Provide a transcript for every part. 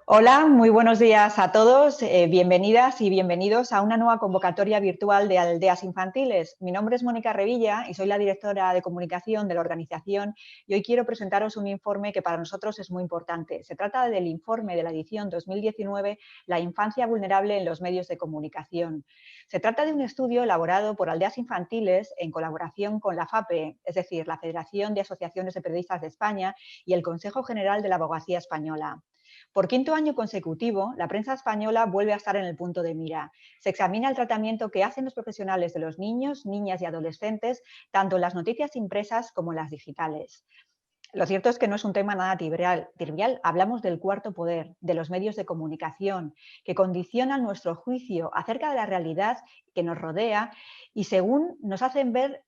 Hola, muy buenos días a todos. Bienvenidas y bienvenidos a una nueva convocatoria virtual de Aldeas Infantiles. Mi nombre es Mónica Revilla y soy la directora de comunicación de la organización y hoy quiero presentaros un informe que para nosotros es muy importante. Se trata del informe de la edición 2019, La infancia vulnerable en los medios de comunicación. Se trata de un estudio elaborado por Aldeas Infantiles en colaboración con la FAPE, es decir, la Federación de Asociaciones de Periodistas de España y el Consejo General de la Abogacía Española. Por quinto año consecutivo, la prensa española vuelve a estar en el punto de mira. Se examina el tratamiento que hacen los profesionales de los niños, niñas y adolescentes, tanto en las noticias impresas como en las digitales. Lo cierto es que no es un tema nada trivial. Hablamos del cuarto poder, de los medios de comunicación, que condicionan nuestro juicio acerca de la realidad que nos rodea y según nos hacen ver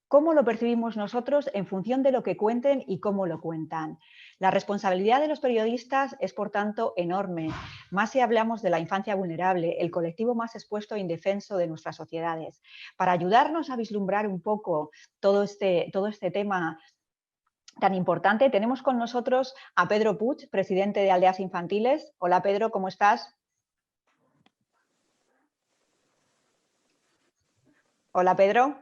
cómo lo percibimos nosotros en función de lo que cuenten y cómo lo cuentan. La responsabilidad de los periodistas es, por tanto, enorme, más si hablamos de la infancia vulnerable, el colectivo más expuesto e indefenso de nuestras sociedades. Para ayudarnos a vislumbrar un poco todo este tema tan importante, tenemos con nosotros a Pedro Puig, presidente de Aldeas Infantiles. Hola, Pedro, ¿cómo estás? Hola, Pedro.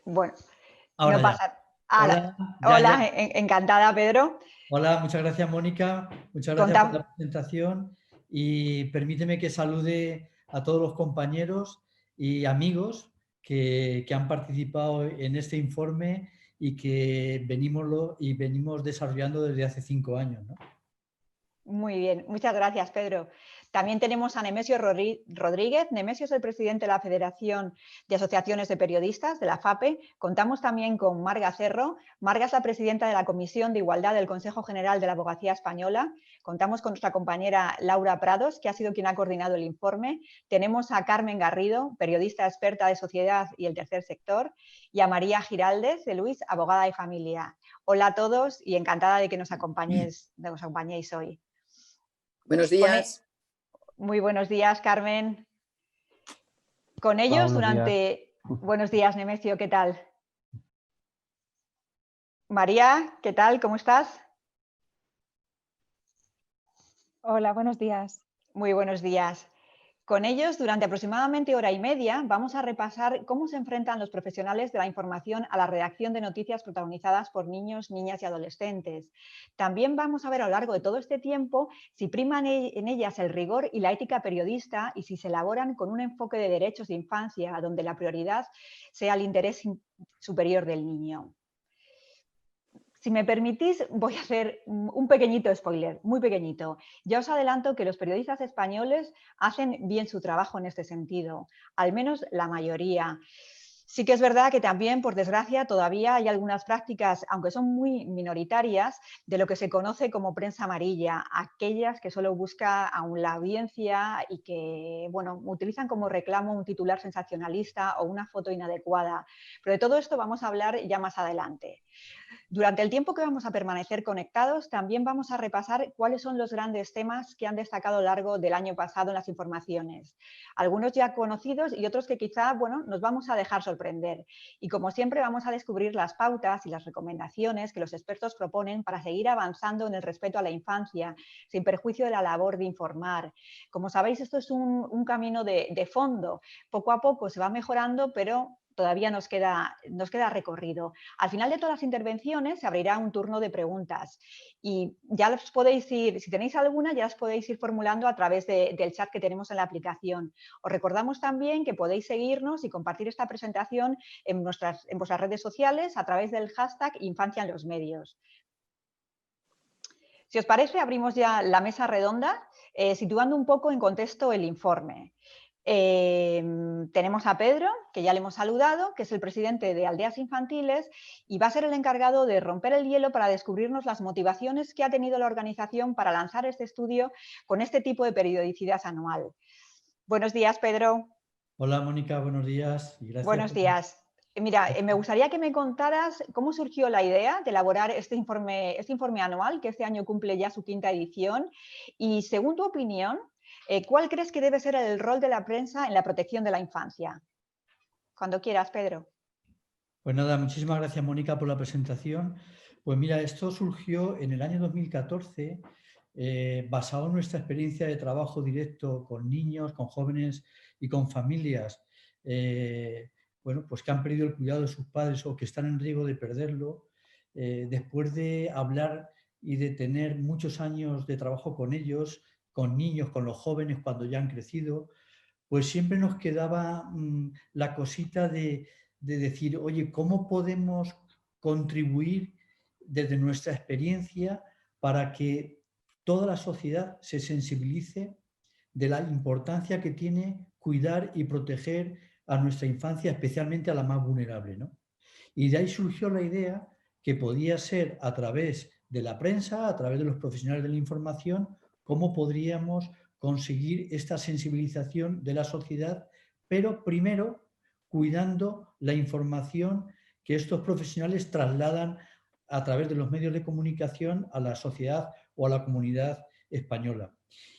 Bueno, no Ahora ya. pasa. Hola, ya. Hola, encantada, Pedro. Hola, muchas gracias, Mónica. Muchas gracias por Contamos. la presentación y permíteme que salude a todos los compañeros y amigos que han participado en este informe y que venimos desarrollando desde hace 5 años, ¿no? Muy bien, muchas gracias, Pedro. También tenemos a Nemesio Rodríguez. Nemesio es el presidente de la Federación de Asociaciones de Periodistas, de la FAPE. Contamos también con Marga Cerro. Marga es la presidenta de la Comisión de Igualdad del Consejo General de la Abogacía Española. Contamos con nuestra compañera Laura Prados, que ha sido quien ha coordinado el informe. Tenemos a Carmen Garrido, periodista experta de sociedad y el tercer sector, y a María Giraldez de Luis, abogada de familia. Hola a todos y encantada de que nos acompañéis hoy. Buenos días. Muy buenos días, Carmen. Con ellos Hola, buenos días. Buenos días, Nemesio, ¿qué tal? María, ¿qué tal? ¿Cómo estás? Hola, buenos días. Muy buenos días. Con ellos, durante aproximadamente hora y media, vamos a repasar cómo se enfrentan los profesionales de la información a la redacción de noticias protagonizadas por niños, niñas y adolescentes. También vamos a ver a lo largo de todo este tiempo si priman en ellas el rigor y la ética periodista y si se elaboran con un enfoque de derechos de infancia, donde la prioridad sea el interés superior del niño. Si me permitís, voy a hacer un pequeñito spoiler, muy pequeñito. Ya os adelanto que los periodistas españoles hacen bien su trabajo en este sentido, al menos la mayoría. Sí que es verdad que también, por desgracia, todavía hay algunas prácticas, aunque son muy minoritarias, de lo que se conoce como prensa amarilla, aquellas que solo busca aún la audiencia y que, bueno, utilizan como reclamo un titular sensacionalista o una foto inadecuada. Pero de todo esto vamos a hablar ya más adelante. Durante el tiempo que vamos a permanecer conectados, también vamos a repasar cuáles son los grandes temas que han destacado a lo largo del año pasado en las informaciones. Algunos ya conocidos y otros que quizá, bueno, nos vamos a dejar sorprender. Y como siempre vamos a descubrir las pautas y las recomendaciones que los expertos proponen para seguir avanzando en el respeto a la infancia, sin perjuicio de la labor de informar. Como sabéis, esto es un camino de fondo. Poco a poco se va mejorando, pero todavía nos queda recorrido. Al final de todas las intervenciones se abrirá un turno de preguntas y ya los podéis ir, si tenéis alguna, ya las podéis ir formulando a través del chat que tenemos en la aplicación. Os recordamos también que podéis seguirnos y compartir esta presentación en vuestras redes sociales a través del hashtag Infancia en los Medios. Si os parece, abrimos ya la mesa redonda, situando un poco en contexto el informe. Tenemos a Pedro, que ya le hemos saludado, que es el presidente de Aldeas Infantiles y va a ser el encargado de romper el hielo para descubrirnos las motivaciones que ha tenido la organización para lanzar este estudio con este tipo de periodicidad anual. Buenos días, Pedro. Hola, Mónica, buenos días y gracias. Buenos días. Mira, me gustaría que me contaras cómo surgió la idea de elaborar este informe anual, que este año cumple ya su quinta edición, y según tu opinión, ¿cuál crees que debe ser el rol de la prensa en la protección de la infancia? Cuando quieras, Pedro. Pues nada, muchísimas gracias, Mónica, por la presentación. Pues mira, esto surgió en el año 2014, basado en nuestra experiencia de trabajo directo con niños, con jóvenes y con familias, bueno, pues que han perdido el cuidado de sus padres o que están en riesgo de perderlo. Después de hablar y de tener muchos años de trabajo con ellos, con niños, con los jóvenes cuando ya han crecido, pues siempre nos quedaba la cosita de decir, oye, ¿cómo podemos contribuir desde nuestra experiencia para que toda la sociedad se sensibilice de la importancia que tiene cuidar y proteger a nuestra infancia, especialmente a la más vulnerable, ¿no? Y de ahí surgió la idea que podía ser a través de la prensa, a través de los profesionales de la información, cómo podríamos conseguir esta sensibilización de la sociedad, pero primero cuidando la información que estos profesionales trasladan a través de los medios de comunicación a la sociedad o a la comunidad española.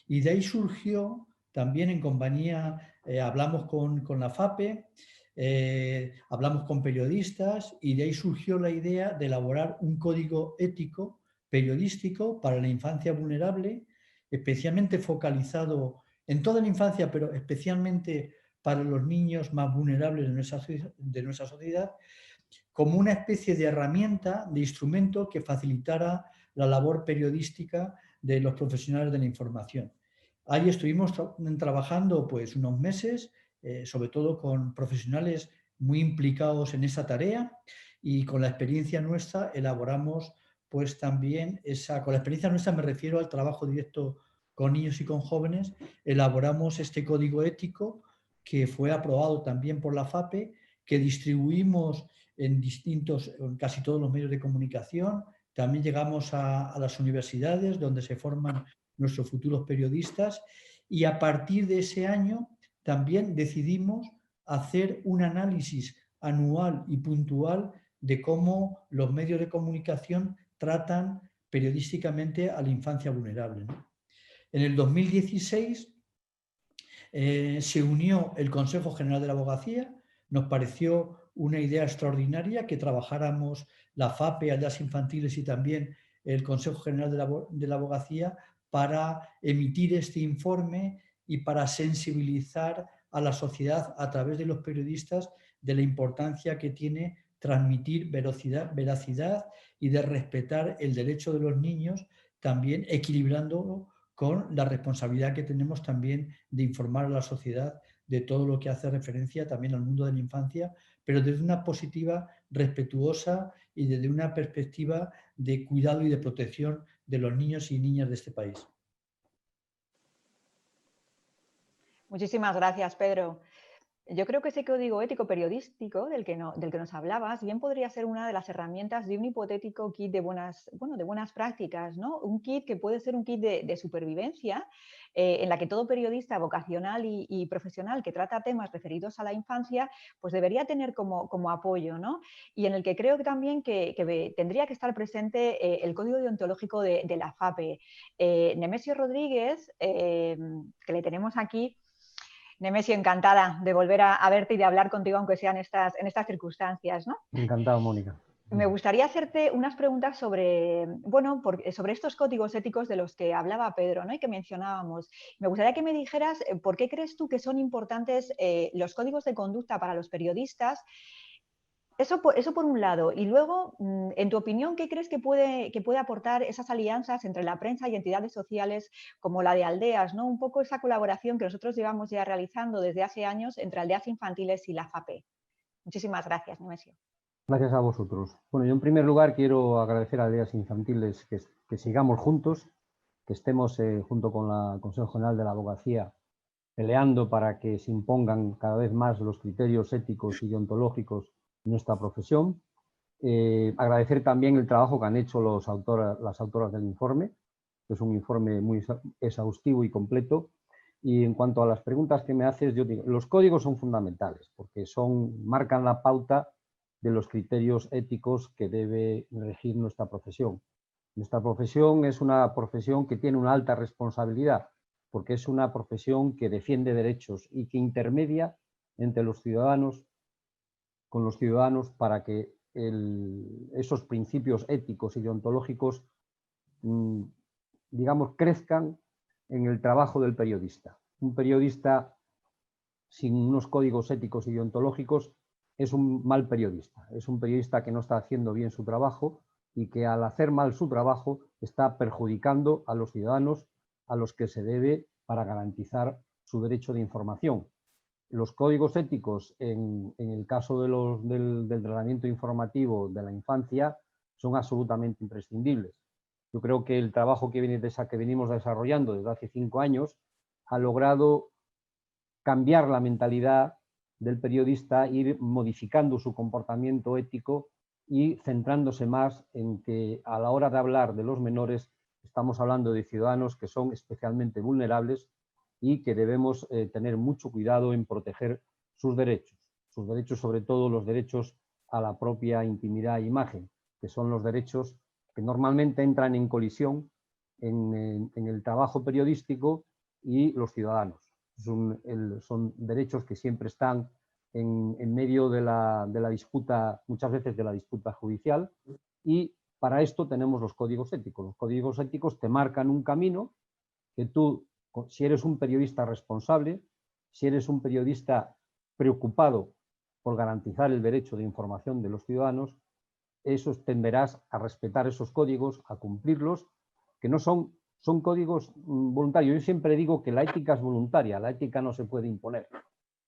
Y de ahí surgió también en compañía, hablamos con la FAPE, hablamos con periodistas y de ahí surgió la idea de elaborar un código ético periodístico para la infancia vulnerable, especialmente focalizado en toda la infancia, pero especialmente para los niños más vulnerables de nuestra sociedad, como una especie de herramienta, de instrumento que facilitara la labor periodística de los profesionales de la información. Ahí estuvimos trabajando pues unos meses, sobre todo con profesionales muy implicados en esa tarea, y con la experiencia nuestra elaboramos pues también con la experiencia nuestra me refiero al trabajo directo con niños y con jóvenes, elaboramos este código ético que fue aprobado también por la FAPE, que distribuimos en casi todos los medios de comunicación. También llegamos a las universidades donde se forman nuestros futuros periodistas, y a partir de ese año también decidimos hacer un análisis anual y puntual de cómo los medios de comunicación tratan periodísticamente a la infancia vulnerable, ¿no? En el 2016 se unió el Consejo General de la Abogacía. Nos pareció una idea extraordinaria que trabajáramos la FAPE, Ayudas Infantiles y también el Consejo General de la Abogacía para emitir este informe y para sensibilizar a la sociedad a través de los periodistas de la importancia que tiene transmitir veracidad y de respetar el derecho de los niños, también equilibrándolo con la responsabilidad que tenemos también de informar a la sociedad de todo lo que hace referencia también al mundo de la infancia, pero desde una positiva respetuosa y desde una perspectiva de cuidado y de protección de los niños y niñas de este país. Muchísimas gracias, Pedro. Yo creo que ese código ético periodístico del que nos hablabas bien podría ser una de las herramientas de un hipotético kit de buenas prácticas, ¿no? Un kit que puede ser un kit de supervivencia, en la que todo periodista vocacional y profesional que trata temas referidos a la infancia, pues debería tener como apoyo, ¿no? Y en el que creo que también que tendría que estar presente el código deontológico de la FAPE. Nemesio Rodríguez, que le tenemos aquí. Nemesio, encantada de volver a verte y de hablar contigo, aunque sea en estas circunstancias, ¿no? Encantado, Mónica. Me gustaría hacerte unas preguntas sobre estos códigos éticos de los que hablaba Pedro, ¿no? Y que mencionábamos. Me gustaría que me dijeras por qué crees tú que son importantes los códigos de conducta para los periodistas. Eso por un lado. Y luego, en tu opinión, ¿qué crees que puede aportar esas alianzas entre la prensa y entidades sociales como la de Aldeas, ¿no? Un poco esa colaboración que nosotros llevamos ya realizando desde hace años entre Aldeas Infantiles y la FAPE. Muchísimas gracias, Nemesio. Gracias a vosotros. Bueno, yo en primer lugar quiero agradecer a Aldeas Infantiles que sigamos juntos, que estemos junto con el Consejo General de la Abogacía peleando para que se impongan cada vez más los criterios éticos y deontológicos en nuestra profesión. Agradecer también el trabajo que han hecho las autoras del informe, que es un informe muy exhaustivo y completo. Y en cuanto a las preguntas que me haces, yo digo, los códigos son fundamentales porque marcan la pauta de los criterios éticos que debe regir nuestra profesión. Nuestra profesión es una profesión que tiene una alta responsabilidad porque es una profesión que defiende derechos y que intermedia entre los ciudadanos con los ciudadanos para que esos principios éticos y deontológicos, digamos, crezcan en el trabajo del periodista. Un periodista sin unos códigos éticos y deontológicos es un mal periodista. Es un periodista que no está haciendo bien su trabajo y que al hacer mal su trabajo está perjudicando a los ciudadanos a los que se debe para garantizar su derecho de información. Los códigos éticos en el caso del tratamiento informativo de la infancia son absolutamente imprescindibles. Yo creo que el trabajo que venimos desarrollando desde hace 5 años ha logrado cambiar la mentalidad del periodista, ir modificando su comportamiento ético y centrándose más en que a la hora de hablar de los menores estamos hablando de ciudadanos que son especialmente vulnerables y que debemos tener mucho cuidado en proteger sus derechos sobre todo los derechos a la propia intimidad e imagen, que son los derechos que normalmente entran en colisión en el trabajo periodístico y los ciudadanos. Son derechos que siempre están en medio de la disputa, muchas veces de la disputa judicial, y para esto tenemos los códigos éticos. Los códigos éticos te marcan un camino que tú, si eres un periodista responsable, si eres un periodista preocupado por garantizar el derecho de información de los ciudadanos, tenderás a respetar esos códigos, a cumplirlos, que no son códigos voluntarios. Yo siempre digo que la ética es voluntaria, la ética no se puede imponer,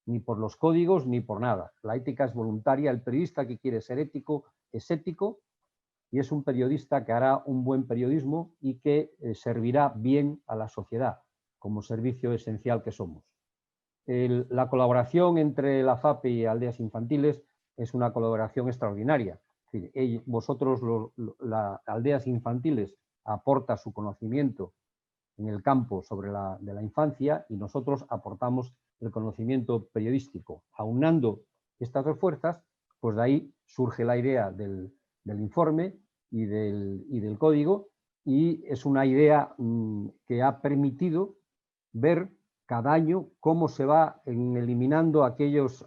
ni por los códigos ni por nada. La ética es voluntaria, el periodista que quiere ser ético es ético y es un periodista que hará un buen periodismo y que servirá bien a la sociedad como servicio esencial que somos. La colaboración entre la FAPE y Aldeas Infantiles es una colaboración extraordinaria. Es decir, vosotros, las Aldeas Infantiles, aporta su conocimiento en el campo de la infancia y nosotros aportamos el conocimiento periodístico. Aunando estas dos fuerzas, pues de ahí surge la idea del informe y del código, y es una idea que ha permitido ver cada año cómo se va eliminando aquellos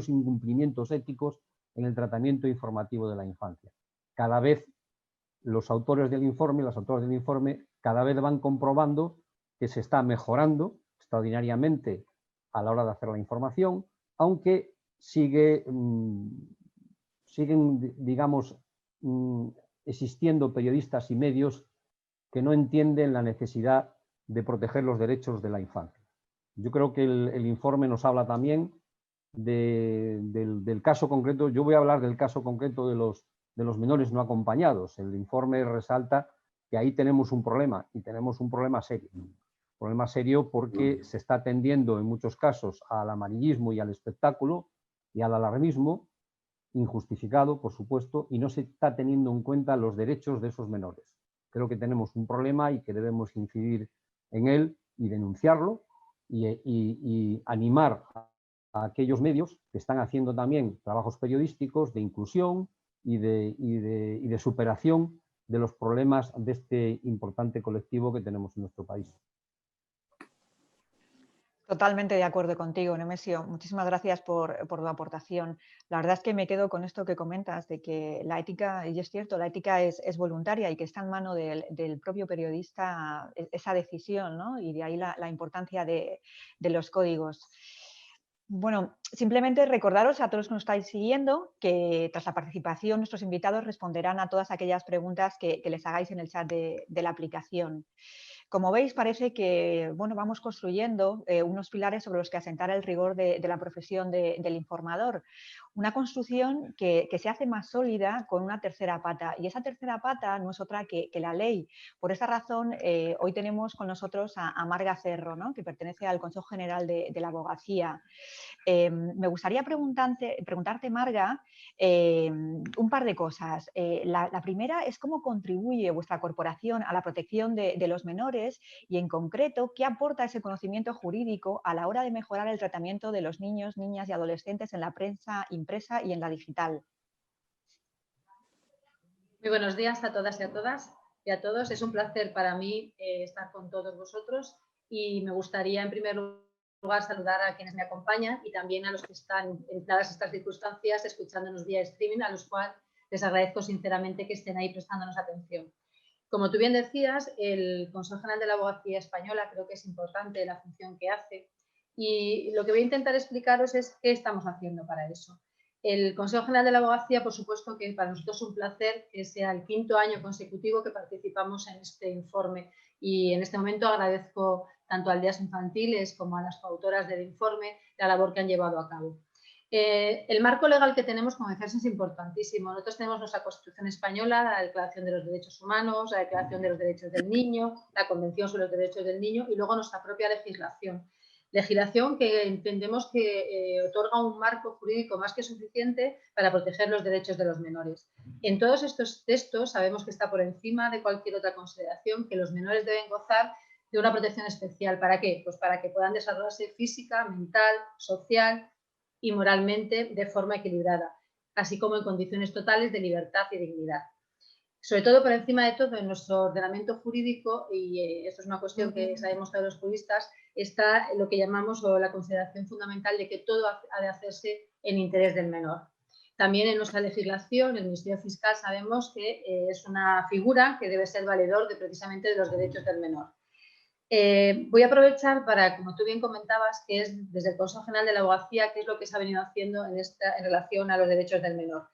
incumplimientos éticos en el tratamiento informativo de la infancia. Cada vez los autores del informe, las autoras del informe, cada vez van comprobando que se está mejorando extraordinariamente a la hora de hacer la información, aunque siguen, digamos, existiendo periodistas y medios que no entienden la necesidad de proteger los derechos de la infancia. Yo creo que el informe nos habla también del caso concreto. Yo voy a hablar del caso concreto de los menores no acompañados. El informe resalta que ahí tenemos un problema, y tenemos un problema serio. Un problema serio porque se está tendiendo en muchos casos al amarillismo y al espectáculo y al alarmismo, injustificado, por supuesto, y no se está teniendo en cuenta los derechos de esos menores. Creo que tenemos un problema y que debemos incidir en él y denunciarlo y animar a aquellos medios que están haciendo también trabajos periodísticos de inclusión y de superación de los problemas de este importante colectivo que tenemos en nuestro país. Totalmente de acuerdo contigo, Nemesio. Muchísimas gracias por tu aportación. La verdad es que me quedo con esto que comentas, de que la ética, y es cierto, la ética es voluntaria y que está en mano del propio periodista esa decisión, ¿no? Y de ahí la importancia de los códigos. Bueno, simplemente recordaros a todos los que nos estáis siguiendo que tras la participación nuestros invitados responderán a todas aquellas preguntas que les hagáis en el chat de la aplicación. Como veis, parece que vamos construyendo unos pilares sobre los que asentar el rigor de la profesión del informador. Una construcción que se hace más sólida con una tercera pata. Y esa tercera pata no es otra que la ley. Por esa razón, hoy tenemos con nosotros a Marga Cerro, ¿no? Que pertenece al Consejo General de la Abogacía. Me gustaría preguntarte, Marga, un par de cosas. La primera es cómo contribuye vuestra corporación a la protección de los menores y, en concreto, qué aporta ese conocimiento jurídico a la hora de mejorar el tratamiento de los niños, niñas y adolescentes en la prensa impresa y en la digital. Muy buenos días a todas y a todos. Es un placer para mí estar con todos vosotros y me gustaría, en primer lugar, lugar, saludar a quienes me acompañan y también a los que están en todas estas circunstancias escuchándonos vía streaming, a los cuales les agradezco sinceramente que estén ahí prestándonos atención. Como tú bien decías, el Consejo General de la Abogacía Española creo que es importante la función que hace y lo que voy a intentar explicaros es qué estamos haciendo para eso. El Consejo General de la Abogacía, por supuesto que para nosotros es un placer que sea el 5º año consecutivo que participamos en este informe y en este momento agradezco tanto a Aldeas Infantiles como a las coautoras del informe la labor que han llevado a cabo. El marco legal que tenemos, como decías, es importantísimo. Nosotros tenemos nuestra Constitución Española, la Declaración de los Derechos Humanos, la Declaración de los Derechos del Niño, la Convención sobre los Derechos del Niño y luego nuestra propia legislación. Legislación que entendemos que otorga un marco jurídico más que suficiente para proteger los derechos de los menores. En todos estos textos sabemos que está por encima de cualquier otra consideración que los menores deben gozar de una protección especial. ¿Para qué? Pues para que puedan desarrollarse física, mental, social y moralmente de forma equilibrada, así como en condiciones totales de libertad y dignidad. Sobre todo, por encima de todo, en nuestro ordenamiento jurídico, y esto es una cuestión que sabemos todos los juristas, está lo que llamamos o la consideración fundamental de que todo ha de hacerse en interés del menor. También en nuestra legislación, el Ministerio Fiscal, sabemos que es una figura que debe ser valedor precisamente de los derechos del menor. Voy a aprovechar para, como tú bien comentabas, que es desde el Consejo General de la Abogacía, qué es lo que se ha venido haciendo en relación a los derechos del menor.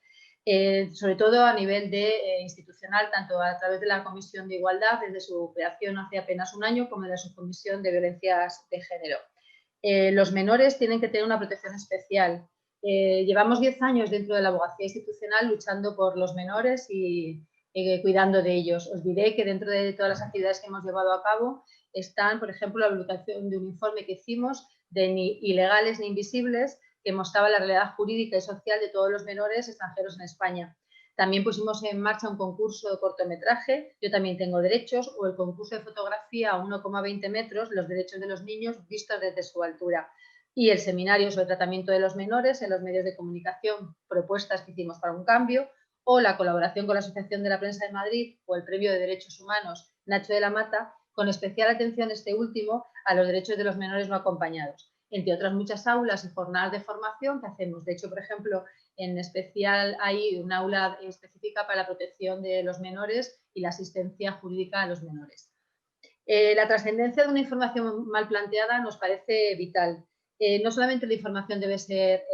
Sobre todo a nivel institucional, tanto a través de la Comisión de Igualdad, desde su creación hace apenas un año, como de la Subcomisión de Violencias de Género. Los menores tienen que tener una protección especial. Llevamos 10 años dentro de la abogacía institucional luchando por los menores y cuidando de ellos. Os diré que dentro de todas las actividades que hemos llevado a cabo están, por ejemplo, la publicación de un informe que hicimos de Ni ilegales ni invisibles, que mostraba la realidad jurídica y social de todos los menores extranjeros en España. También pusimos en marcha un concurso de cortometraje, Yo también tengo derechos, o el concurso de fotografía a 1,20 metros, los derechos de los niños vistos desde su altura. Y el seminario sobre tratamiento de los menores en los medios de comunicación, propuestas que hicimos para un cambio, o la colaboración con la Asociación de la Prensa de Madrid o el Premio de Derechos Humanos Nacho de la Mata, con especial atención este último a los derechos de los menores no acompañados, entre otras muchas aulas y jornadas de formación que hacemos. De hecho, por ejemplo, en especial hay una aula específica para la protección de los menores y la asistencia jurídica a los menores. La trascendencia de una información mal planteada nos parece vital. No solamente la información debe ser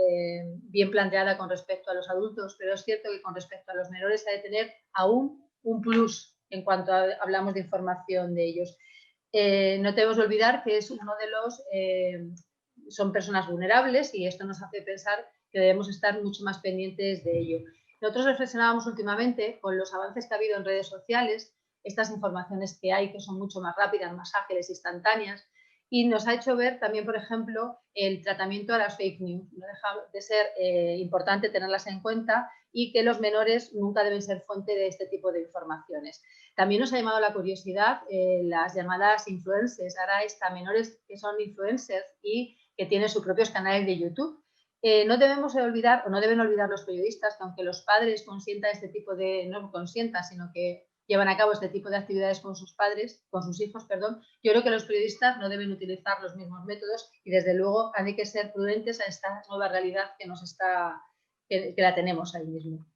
bien planteada con respecto a los adultos, pero es cierto que con respecto a los menores ha de tener aún un plus en cuanto hablamos de información de ellos. No debemos olvidar que es uno de los... son personas vulnerables y esto nos hace pensar que debemos estar mucho más pendientes de ello. Nosotros reflexionábamos últimamente con los avances que ha habido en redes sociales, estas informaciones que hay que son mucho más rápidas, más ágiles, instantáneas, y nos ha hecho ver también, por ejemplo, el tratamiento a las fake news. No deja de ser importante tenerlas en cuenta y que los menores nunca deben ser fuente de este tipo de informaciones. También nos ha llamado la curiosidad las llamadas influencers. Ahora está menores que son influencers y que tienen sus propios canales de YouTube. No debemos olvidar, o no deben olvidar los periodistas, que aunque los padres consientan este tipo de, no consientan, sino que llevan a cabo este tipo de actividades con sus padres, con sus hijos, perdón, yo creo que los periodistas no deben utilizar los mismos métodos y desde luego hay que ser prudentes a esta nueva realidad que nos está, que la tenemos ahí mismo.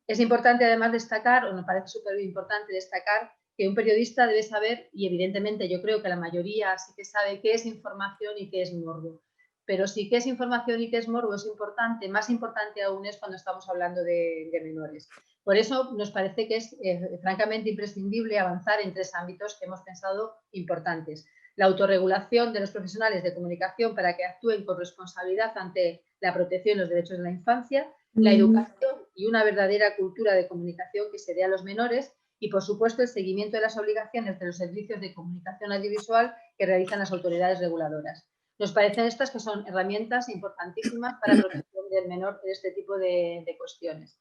Es importante además destacar, o me parece súper importante destacar, que un periodista debe saber, y evidentemente yo creo que la mayoría sí que sabe qué es información y qué es morbo. Pero sí que es información y qué es morbo es importante, más importante aún es cuando estamos hablando de menores. Por eso nos parece que es francamente imprescindible avanzar en 3 ámbitos que hemos pensado importantes. La autorregulación de los profesionales de comunicación para que actúen con responsabilidad ante la protección y los derechos de la infancia, la educación y una verdadera cultura de comunicación que se dé a los menores y, por supuesto, el seguimiento de las obligaciones de los servicios de comunicación audiovisual que realizan las autoridades reguladoras. Nos parecen estas que son herramientas importantísimas para la protección del menor de este tipo de cuestiones.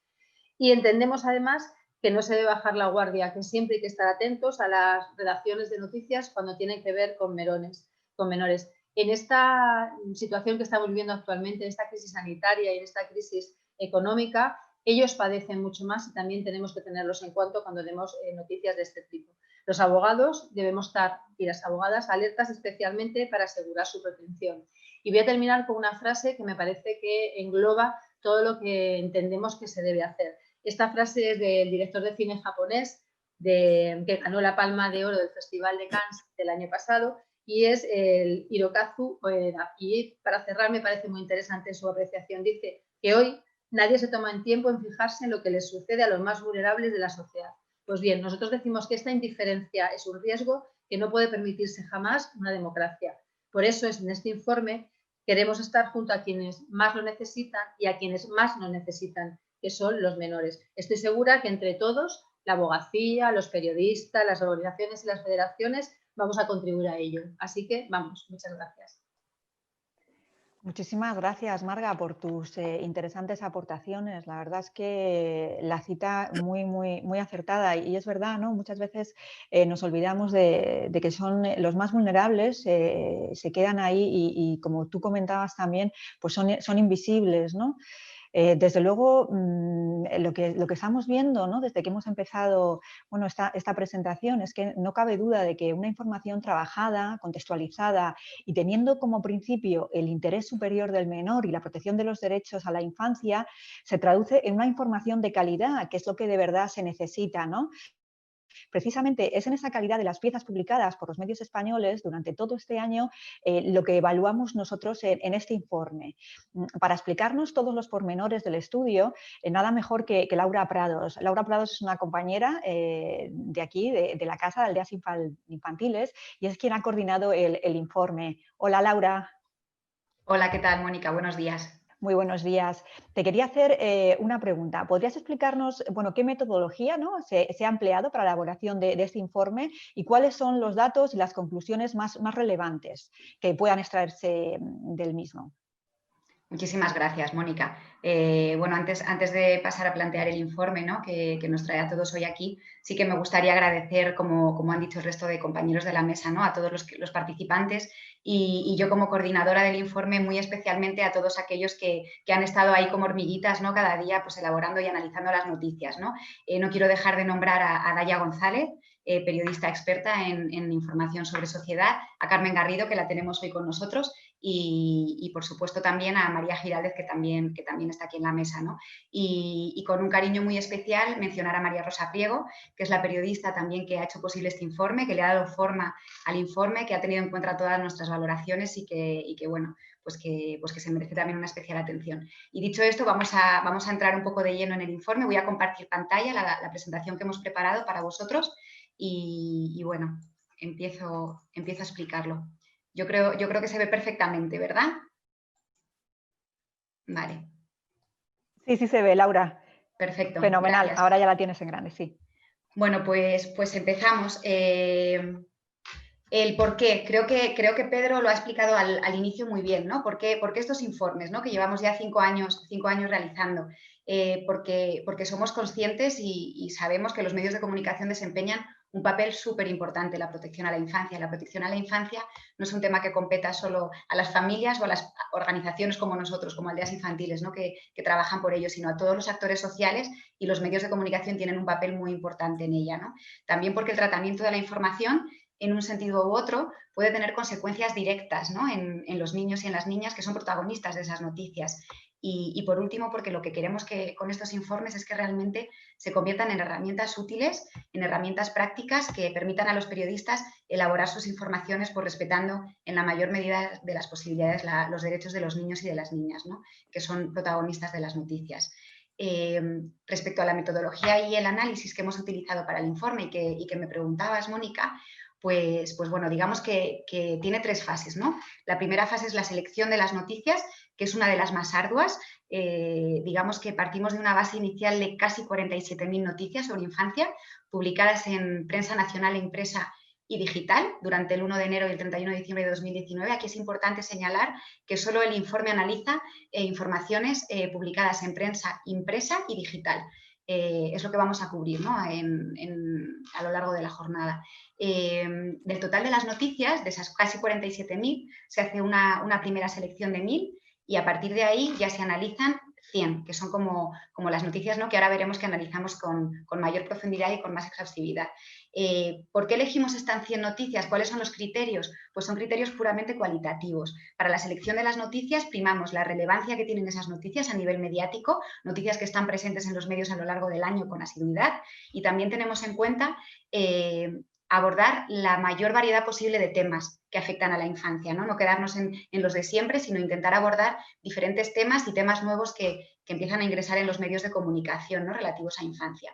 Y entendemos, además, que no se debe bajar la guardia, que siempre hay que estar atentos a las redacciones de noticias cuando tienen que ver con menores. En esta situación que estamos viviendo actualmente, en esta crisis sanitaria y en esta crisis económica, ellos padecen mucho más y también tenemos que tenerlos en cuenta cuando demos noticias de este tipo. Los abogados debemos estar, y las abogadas, alertas especialmente para asegurar su protección. Y voy a terminar con una frase que me parece que engloba todo lo que entendemos que se debe hacer. Esta frase es del director de cine japonés que ganó la Palma de Oro del Festival de Cannes del año pasado, y es el Hirokazu Koreeda. Y para cerrar, me parece muy interesante su apreciación. Dice que hoy nadie se toma el tiempo en fijarse en lo que les sucede a los más vulnerables de la sociedad. Pues bien, nosotros decimos que esta indiferencia es un riesgo que no puede permitirse jamás una democracia. Por eso en este informe queremos estar junto a quienes más lo necesitan y a quienes más lo necesitan, que son los menores. Estoy segura que entre todos, la abogacía, los periodistas, las organizaciones y las federaciones, vamos a contribuir a ello. Así que vamos, muchas gracias. Muchísimas gracias, Marga, por tus interesantes aportaciones. La verdad es que la cita muy acertada, y es verdad, ¿no? Muchas veces nos olvidamos de que son los más vulnerables, se quedan ahí y como tú comentabas también, pues son invisibles, ¿no? Desde luego, lo que estamos viendo, ¿no? Desde que hemos empezado esta presentación, es que no cabe duda de que una información trabajada, contextualizada y teniendo como principio el interés superior del menor y la protección de los derechos a la infancia, se traduce en una información de calidad, que es lo que de verdad se necesita, ¿no? Precisamente es en esa calidad de las piezas publicadas por los medios españoles durante todo este año lo que evaluamos nosotros en este informe. Para explicarnos todos los pormenores del estudio, nada mejor que Laura Prados. Laura Prados es una compañera de aquí, de la Casa de Aldeas Infantiles, y es quien ha coordinado el informe. Hola, Laura. Hola, ¿qué tal, Mónica? Buenos días. Muy buenos días. Te quería hacer una pregunta. ¿Podrías explicarnos qué metodología, ¿no? se ha empleado para la elaboración de este informe y cuáles son los datos y las conclusiones más relevantes que puedan extraerse del mismo? Muchísimas gracias, Mónica. Bueno, antes de pasar a plantear el informe, ¿no? que nos trae a todos hoy aquí, sí que me gustaría agradecer, como han dicho el resto de compañeros de la mesa, ¿no? A todos los participantes y yo como coordinadora del informe, muy especialmente a todos aquellos que han estado ahí como hormiguitas, ¿no? Cada día pues, elaborando y analizando las noticias, ¿no? No quiero dejar de nombrar a Daya González, periodista experta en información sobre sociedad, a Carmen Garrido, que la tenemos hoy con nosotros, y por supuesto también a María Giraldez, que también está aquí en la mesa, ¿no? Y con un cariño muy especial mencionar a María Rosa Priego, que es la periodista también que ha hecho posible este informe, que le ha dado forma al informe, que ha tenido en cuenta todas nuestras valoraciones y que bueno, pues que se merece también una especial atención. Y dicho esto, vamos a entrar un poco de lleno en el informe. Voy a compartir pantalla, la presentación que hemos preparado para vosotros y bueno, empiezo a explicarlo. Yo creo que se ve perfectamente, ¿verdad? Vale. Sí, se ve, Laura. Perfecto. Fenomenal. Gracias. Ahora ya la tienes en grande, sí. Bueno, pues empezamos. El por qué. Creo que Pedro lo ha explicado al inicio muy bien, ¿no? ¿Por qué estos informes, ¿no? Que llevamos ya 5 años realizando? Porque somos conscientes y sabemos que los medios de comunicación desempeñan un papel súper importante en la protección a la infancia. La protección a la infancia no es un tema que competa solo a las familias o a las organizaciones como nosotros, como Aldeas Infantiles, ¿no? que trabajan por ello, sino a todos los actores sociales, y los medios de comunicación tienen un papel muy importante en ella, ¿no? También porque el tratamiento de la información, en un sentido u otro, puede tener consecuencias directas, ¿no? en los niños y en las niñas que son protagonistas de esas noticias. Y por último, porque lo que queremos con estos informes es que realmente se conviertan en herramientas útiles, en herramientas prácticas que permitan a los periodistas elaborar sus informaciones pues, respetando en la mayor medida de las posibilidades los derechos de los niños y de las niñas, ¿no? Que son protagonistas de las noticias. Respecto a la metodología y el análisis que hemos utilizado para el informe y que me preguntabas, Mónica, pues bueno, digamos que tiene 3 fases, ¿no? La primera fase es la selección de las noticias, que es una de las más arduas. Digamos que partimos de una base inicial de casi 47.000 noticias sobre infancia, publicadas en prensa nacional, impresa y digital durante el 1 de enero y el 31 de diciembre de 2019. Aquí es importante señalar que solo el informe analiza informaciones publicadas en prensa impresa y digital. Es lo que vamos a cubrir, ¿no? a lo largo de la jornada. Del total de las noticias, de esas casi 47.000, se hace una primera selección de 1.000 y a partir de ahí ya se analizan 100, que son como las noticias, ¿no? Que ahora veremos que analizamos con mayor profundidad y con más exhaustividad. ¿Por qué elegimos estas 100 noticias? ¿Cuáles son los criterios? Pues son criterios puramente cualitativos. Para la selección de las noticias primamos la relevancia que tienen esas noticias a nivel mediático, noticias que están presentes en los medios a lo largo del año con asiduidad, y también tenemos en cuenta abordar la mayor variedad posible de temas que afectan a la infancia, no quedarnos en los de siempre, sino intentar abordar diferentes temas y temas nuevos que empiezan a ingresar en los medios de comunicación, ¿no?, relativos a infancia.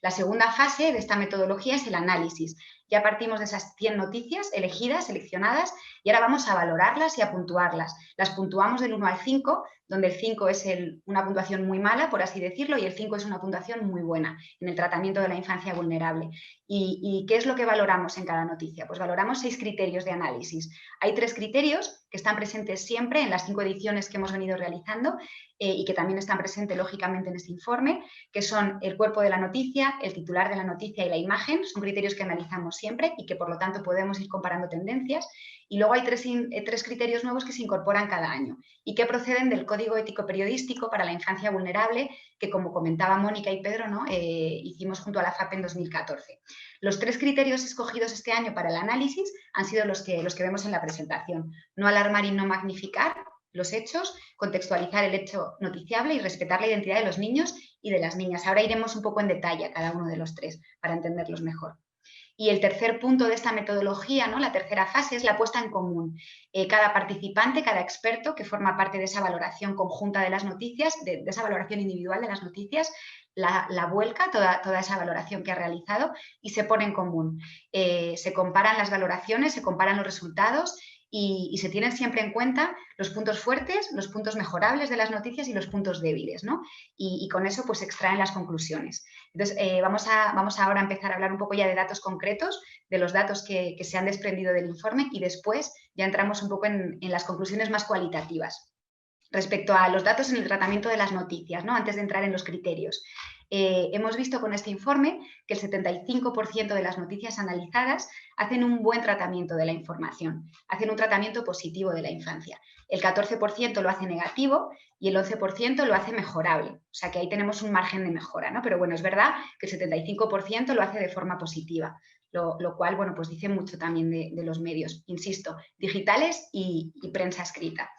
La segunda fase de esta metodología es el análisis. Ya partimos de esas 100 noticias elegidas, seleccionadas, y ahora vamos a valorarlas y a puntuarlas. Las puntuamos del 1 al 5, donde el 5 es una puntuación muy mala, por así decirlo, y el 5 es una puntuación muy buena en el tratamiento de la infancia vulnerable. ¿Y qué es lo que valoramos en cada noticia? Pues valoramos 6 criterios de análisis. Hay 3 criterios que están presentes siempre en las 5 ediciones que hemos venido realizando y que también están presentes, lógicamente, en este informe, que son el cuerpo de la noticia, el titular de la noticia y la imagen. Son criterios que analizamos siempre y que, por lo tanto, podemos ir comparando tendencias. Y luego hay 3 criterios nuevos que se incorporan cada año y que proceden del Código Ético Periodístico para la Infancia Vulnerable, que, como comentaba Mónica y Pedro, ¿no?, hicimos junto a la FAPE en 2014. Los 3 criterios escogidos este año para el análisis han sido los que vemos en la presentación. No alarmar y no magnificar los hechos, contextualizar el hecho noticiable y respetar la identidad de los niños y de las niñas. Ahora iremos un poco en detalle a cada uno de los 3 para entenderlos mejor. Y el tercer punto de esta metodología, ¿no?, la tercera fase, es la puesta en común. Cada participante, cada experto que forma parte de esa valoración conjunta de las noticias, de esa valoración individual de las noticias, la vuelca, toda esa valoración que ha realizado, y se pone en común. Se comparan las valoraciones, se comparan los resultados y se tienen siempre en cuenta los puntos fuertes, los puntos mejorables de las noticias y los puntos débiles, ¿no? Y con eso pues se extraen las conclusiones. Entonces, vamos ahora a empezar a hablar un poco ya de datos concretos, de los datos que se han desprendido del informe, y después ya entramos un poco en las conclusiones más cualitativas. Respecto a los datos en el tratamiento de las noticias, ¿no?, antes de entrar en los criterios, hemos visto con este informe que el 75% de las noticias analizadas hacen un buen tratamiento de la información, hacen un tratamiento positivo de la infancia. El 14% lo hace negativo y el 11% lo hace mejorable. O sea que ahí tenemos un margen de mejora, ¿no? Pero bueno, es verdad que el 75% lo hace de forma positiva, lo cual, bueno, pues dice mucho también de los medios, insisto, digitales y prensa escrita.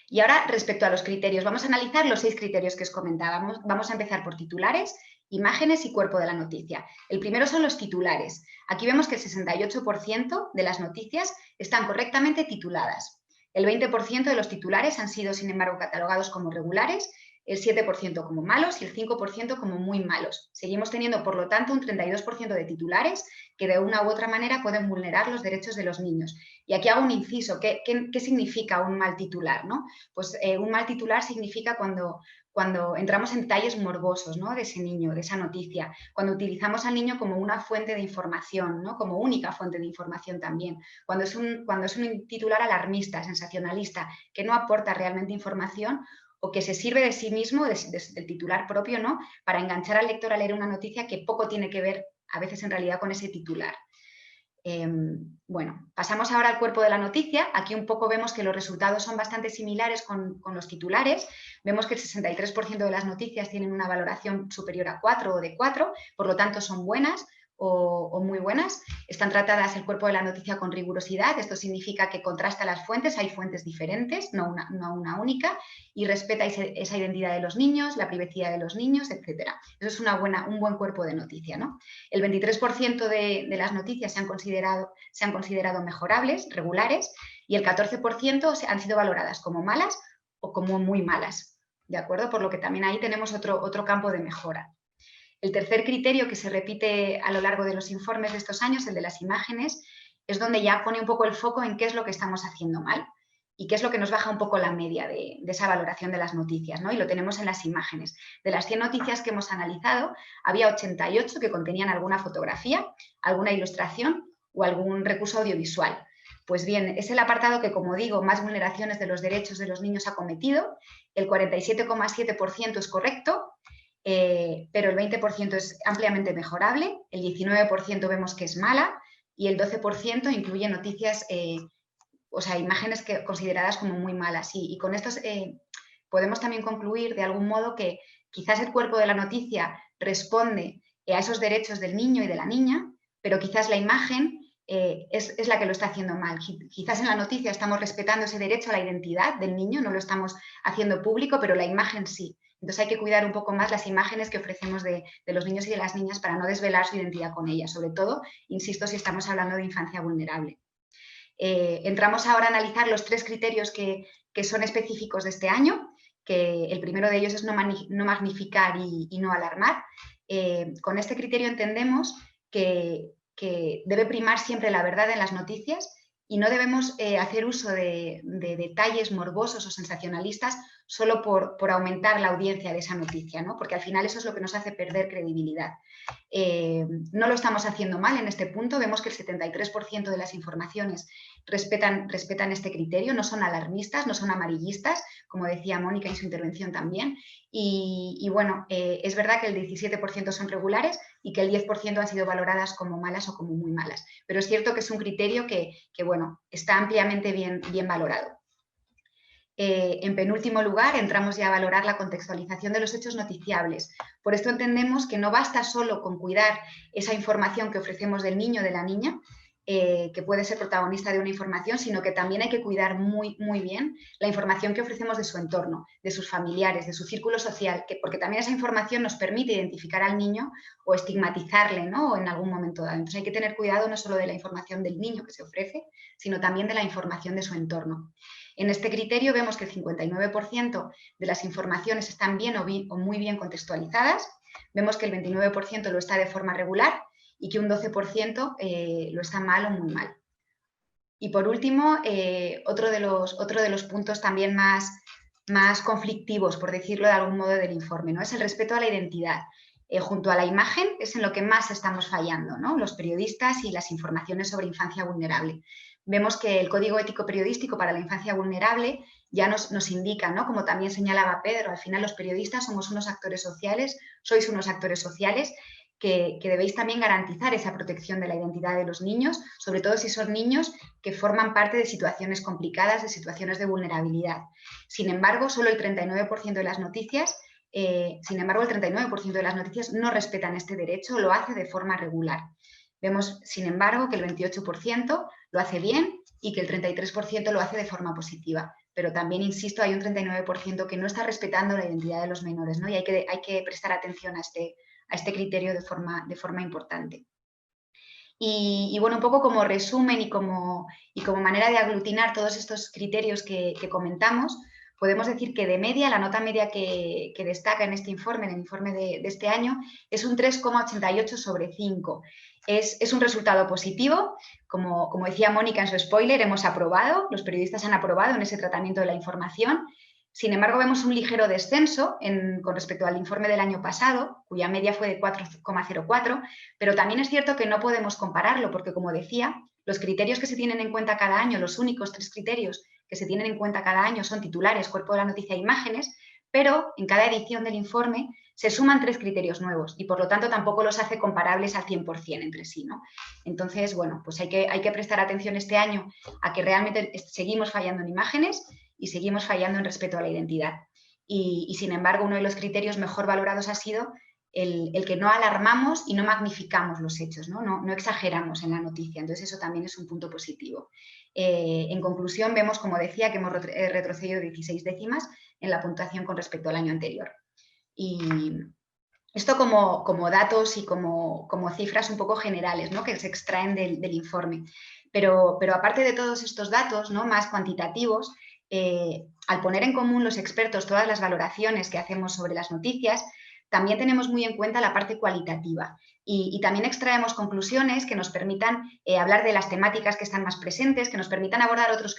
Y ahora, respecto a los criterios, vamos a analizar los 6 criterios que os comentábamos. Vamos a empezar por titulares, imágenes y cuerpo de la noticia. El primero son los titulares. Aquí vemos que el 68% de las noticias están correctamente tituladas. El 20% de los titulares han sido, sin embargo, catalogados como regulares, el 7% como malos y el 5% como muy malos. Seguimos teniendo, por lo tanto, un 32% de titulares que de una u otra manera pueden vulnerar los derechos de los niños. Y aquí hago un inciso. ¿Qué significa un mal titular, ¿no? Pues un mal titular significa cuando entramos en detalles morbosos, ¿no?, de ese niño, de esa noticia, cuando utilizamos al niño como una fuente de información, ¿no?, como única fuente de información también, cuando es un titular alarmista, sensacionalista, que no aporta realmente información o que se sirve de sí mismo, del titular propio, ¿no?, para enganchar al lector a leer una noticia que poco tiene que ver a veces en realidad con ese titular. Bueno, pasamos ahora al cuerpo de la noticia. Aquí un poco vemos que los resultados son bastante similares con los titulares. Vemos que el 63% de las noticias tienen una valoración superior a 4 o de 4, por lo tanto son buenas o muy buenas. Están tratadas el cuerpo de la noticia con rigurosidad. Esto significa que contrasta las fuentes, hay fuentes diferentes, no una única, y respeta esa identidad de los niños, la privacidad de los niños, etc. Eso es un buen cuerpo de noticia, ¿no? El 23% de las noticias se han considerado mejorables, regulares, y el 14% han sido valoradas como malas o como muy malas, ¿de acuerdo? Por lo que también ahí tenemos otro campo de mejora. El tercer criterio que se repite a lo largo de los informes de estos años, el de las imágenes, es donde ya pone un poco el foco en qué es lo que estamos haciendo mal y qué es lo que nos baja un poco la media de esa valoración de las noticias, ¿no? Y lo tenemos en las imágenes. De las 100 noticias que hemos analizado, había 88 que contenían alguna fotografía, alguna ilustración o algún recurso audiovisual. Pues bien, es el apartado que, como digo, más vulneraciones de los derechos de los niños ha cometido. El 47,7% es correcto, pero el 20% es ampliamente mejorable, el 19% vemos que es mala y el 12% incluye noticias, imágenes consideradas como muy malas. Y con esto podemos también concluir de algún modo que quizás el cuerpo de la noticia responde a esos derechos del niño y de la niña, pero quizás la imagen es la que lo está haciendo mal. Quizás en la noticia estamos respetando ese derecho a la identidad del niño, no lo estamos haciendo público, pero la imagen sí. Entonces hay que cuidar un poco más las imágenes que ofrecemos de los niños y de las niñas para no desvelar su identidad con ellas, sobre todo, insisto, si estamos hablando de infancia vulnerable. Entramos ahora a analizar los 3 criterios que son específicos de este año, que el primero de ellos es no magnificar y no alarmar. Con este criterio entendemos que debe primar siempre la verdad en las noticias y no debemos hacer uso de detalles morbosos o sensacionalistas solo por aumentar la audiencia de esa noticia, ¿no? Porque al final eso es lo que nos hace perder credibilidad. No lo estamos haciendo mal en este punto, vemos que el 73% de las informaciones respetan este criterio, no son alarmistas, no son amarillistas, como decía Mónica en su intervención también, y bueno, es verdad que el 17% son regulares y que el 10% han sido valoradas como malas o como muy malas, pero es cierto que es un criterio que bueno, está ampliamente bien valorado. En penúltimo lugar, entramos ya a valorar la contextualización de los hechos noticiables. Por esto entendemos que no basta solo con cuidar esa información que ofrecemos del niño o de la niña, que puede ser protagonista de una información, sino que también hay que cuidar muy bien la información que ofrecemos de su entorno, de sus familiares, de su círculo social, porque también esa información nos permite identificar al niño o estigmatizarle, ¿no? En algún momento dado. Entonces hay que tener cuidado no solo de la información del niño que se ofrece, sino también de la información de su entorno. En este criterio vemos que el 59% de las informaciones están bien o muy bien contextualizadas, vemos que el 29% lo está de forma regular y que un 12% lo está mal o muy mal. Y por último, otro de los puntos también más conflictivos, por decirlo de algún modo, del informe, ¿no? Es el respeto a la identidad. Junto a la imagen es en lo que más estamos fallando, ¿no? Los periodistas y las informaciones sobre infancia vulnerable. Vemos que el Código Ético Periodístico para la Infancia Vulnerable ya nos indica, ¿no? Como también señalaba Pedro, al final los periodistas somos unos actores sociales, sois unos actores sociales que debéis también garantizar esa protección de la identidad de los niños, sobre todo si son niños que forman parte de situaciones complicadas, de situaciones de vulnerabilidad. Sin embargo, solo el 39% de las noticias no respetan este derecho, lo hace de forma regular. Vemos, sin embargo, que el 28% lo hace bien y que el 33% lo hace de forma positiva. Pero también, insisto, hay un 39% que no está respetando la identidad de los menores, ¿no? Y hay que prestar atención a este criterio de forma importante. Y bueno, un poco como resumen y como manera de aglutinar todos estos criterios que comentamos, podemos decir que de media, la nota media que destaca en este informe, en el informe de este año, es un 3,88 sobre 5. Es un resultado positivo. Como decía Mónica en su spoiler, hemos aprobado, los periodistas han aprobado en ese tratamiento de la información. Sin embargo, vemos un ligero descenso con respecto al informe del año pasado, cuya media fue de 4,04, pero también es cierto que no podemos compararlo porque, como decía, los criterios que se tienen en cuenta cada año, los únicos 3 criterios que se tienen en cuenta cada año son titulares, cuerpo de la noticia e imágenes, pero en cada edición del informe se suman 3 criterios nuevos y por lo tanto tampoco los hace comparables al 100% entre sí, ¿no? Entonces, bueno, pues hay que prestar atención este año a que realmente seguimos fallando en imágenes y seguimos fallando en respeto a la identidad. Y sin embargo, uno de los criterios mejor valorados ha sido el que no alarmamos y no magnificamos los hechos, no exageramos en la noticia. Entonces, eso también es un punto positivo. En conclusión, vemos, como decía, que hemos retrocedido 16 décimas en la puntuación con respecto al año anterior. Y esto como datos y como cifras un poco generales, ¿no? Que se extraen del informe. Pero aparte de todos estos datos, ¿no? Más cuantitativos, al poner en común los expertos todas las valoraciones que hacemos sobre las noticias, también tenemos muy en cuenta la parte cualitativa y también extraemos conclusiones que nos permitan hablar de las temáticas que están más presentes, que nos permitan abordar otros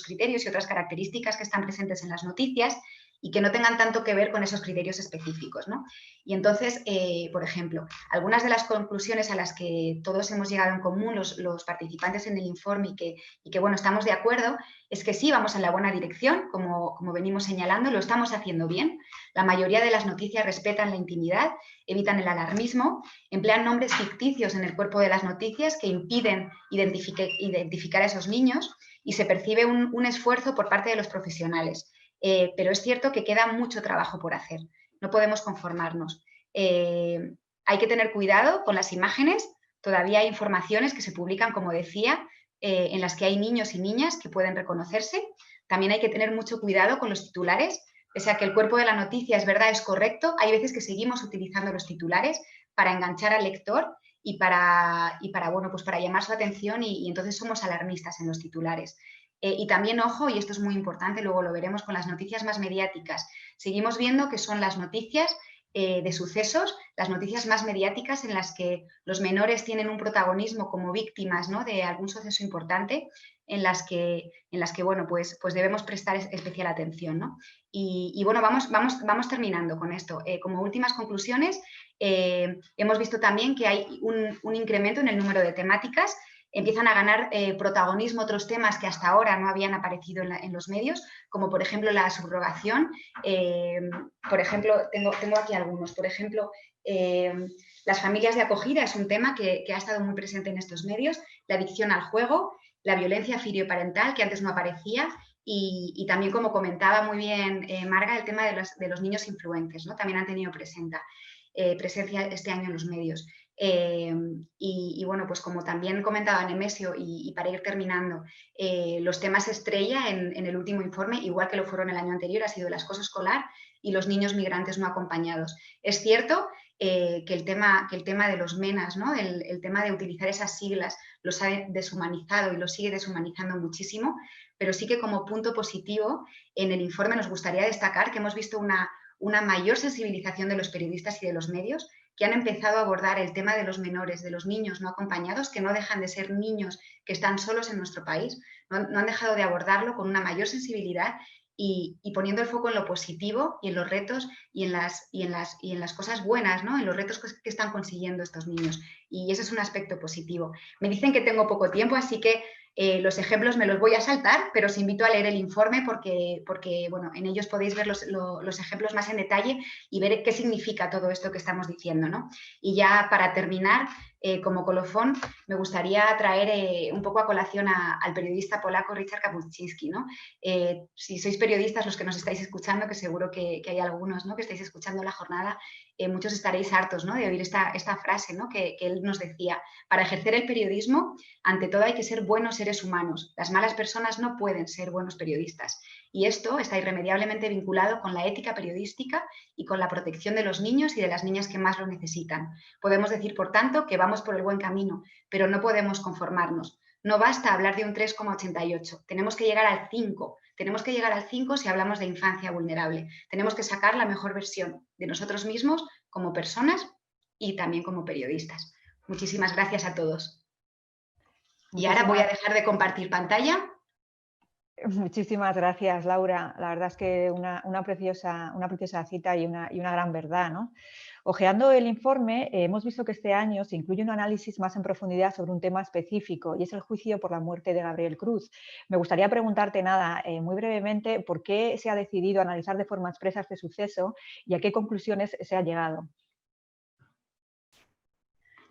criterios y otras características que están presentes en las noticias y que no tengan tanto que ver con esos criterios específicos, ¿no? Y entonces, por ejemplo, algunas de las conclusiones a las que todos hemos llegado en común, los participantes en el informe y que bueno, estamos de acuerdo, es que sí vamos en la buena dirección, como venimos señalando, lo estamos haciendo bien. La mayoría de las noticias respetan la intimidad, evitan el alarmismo, emplean nombres ficticios en el cuerpo de las noticias que impiden identificar a esos niños y se percibe un esfuerzo por parte de los profesionales. Pero es cierto que queda mucho trabajo por hacer, no podemos conformarnos. Hay que tener cuidado con las imágenes Todavía hay informaciones que se publican, como decía, en las que hay niños y niñas que pueden reconocerse. También hay que tener mucho cuidado con los titulares. Pese a que el cuerpo de la noticia es verdad, es correcto, hay veces que seguimos utilizando los titulares para enganchar al lector y para llamar su atención y entonces somos alarmistas en los titulares. Y también, ojo, y esto es muy importante, luego lo veremos con las noticias más mediáticas. Seguimos viendo que son las noticias de sucesos, las noticias más mediáticas en las que los menores tienen un protagonismo como víctimas, ¿no?, de algún suceso importante, en las que bueno, pues debemos prestar especial atención, ¿no? Y bueno, vamos terminando con esto. Como últimas conclusiones, hemos visto también que hay un incremento en el número de temáticas. Empiezan a ganar protagonismo otros temas que hasta ahora no habían aparecido en los medios, como por ejemplo la subrogación. Por ejemplo, tengo aquí algunos. Por ejemplo, las familias de acogida es un tema que ha estado muy presente en estos medios, la adicción al juego, la violencia filioparental, que antes no aparecía, y también, como comentaba muy bien Marga, el tema de los niños influencers, ¿no? También han tenido presencia este año en los medios. Y bueno, pues como también comentaba Nemesio, y para ir terminando, los temas estrella en el último informe, igual que lo fueron el año anterior, ha sido el acoso escolar y los niños migrantes no acompañados. Es cierto que el tema de los MENAs, ¿no?, el tema de utilizar esas siglas los ha deshumanizado y los sigue deshumanizando muchísimo, pero sí que como punto positivo en el informe nos gustaría destacar que hemos visto una mayor sensibilización de los periodistas y de los medios, que han empezado a abordar el tema de los menores, de los niños no acompañados, que no dejan de ser niños que están solos en nuestro país, no han dejado de abordarlo con una mayor sensibilidad y poniendo el foco en lo positivo y en los retos y en las cosas buenas, ¿no?, en los retos que están consiguiendo estos niños. Y ese es un aspecto positivo. Me dicen que tengo poco tiempo, así que los ejemplos me los voy a saltar, pero os invito a leer el informe porque bueno, en ellos podéis ver los ejemplos más en detalle y ver qué significa todo esto que estamos diciendo, ¿no? Y ya para terminar, como colofón, me gustaría traer un poco a colación al periodista polaco Richard Kapuscinski, ¿no? Si sois periodistas, los que nos estáis escuchando, que seguro que hay algunos, ¿no?, que estáis escuchando la jornada, muchos estaréis hartos, ¿no?, de oír esta frase, ¿no?, que él nos decía: para ejercer el periodismo, ante todo hay que ser buenos seres humanos. Las malas personas no pueden ser buenos periodistas. Y esto está irremediablemente vinculado con la ética periodística y con la protección de los niños y de las niñas que más lo necesitan. Podemos decir, por tanto, que vamos por el buen camino, pero no podemos conformarnos. No basta hablar de un 3,88, tenemos que llegar al 5. Tenemos que llegar al 5 si hablamos de infancia vulnerable. Tenemos que sacar la mejor versión de nosotros mismos como personas y también como periodistas. Muchísimas gracias a todos. Y ahora voy a dejar de compartir pantalla. Muchísimas gracias, Laura. La verdad es que una preciosa cita y una gran verdad, ¿no? Ojeando el informe, hemos visto que este año se incluye un análisis más en profundidad sobre un tema específico y es el juicio por la muerte de Gabriel Cruz. Me gustaría preguntarte, muy brevemente, ¿por qué se ha decidido analizar de forma expresa este suceso y a qué conclusiones se ha llegado?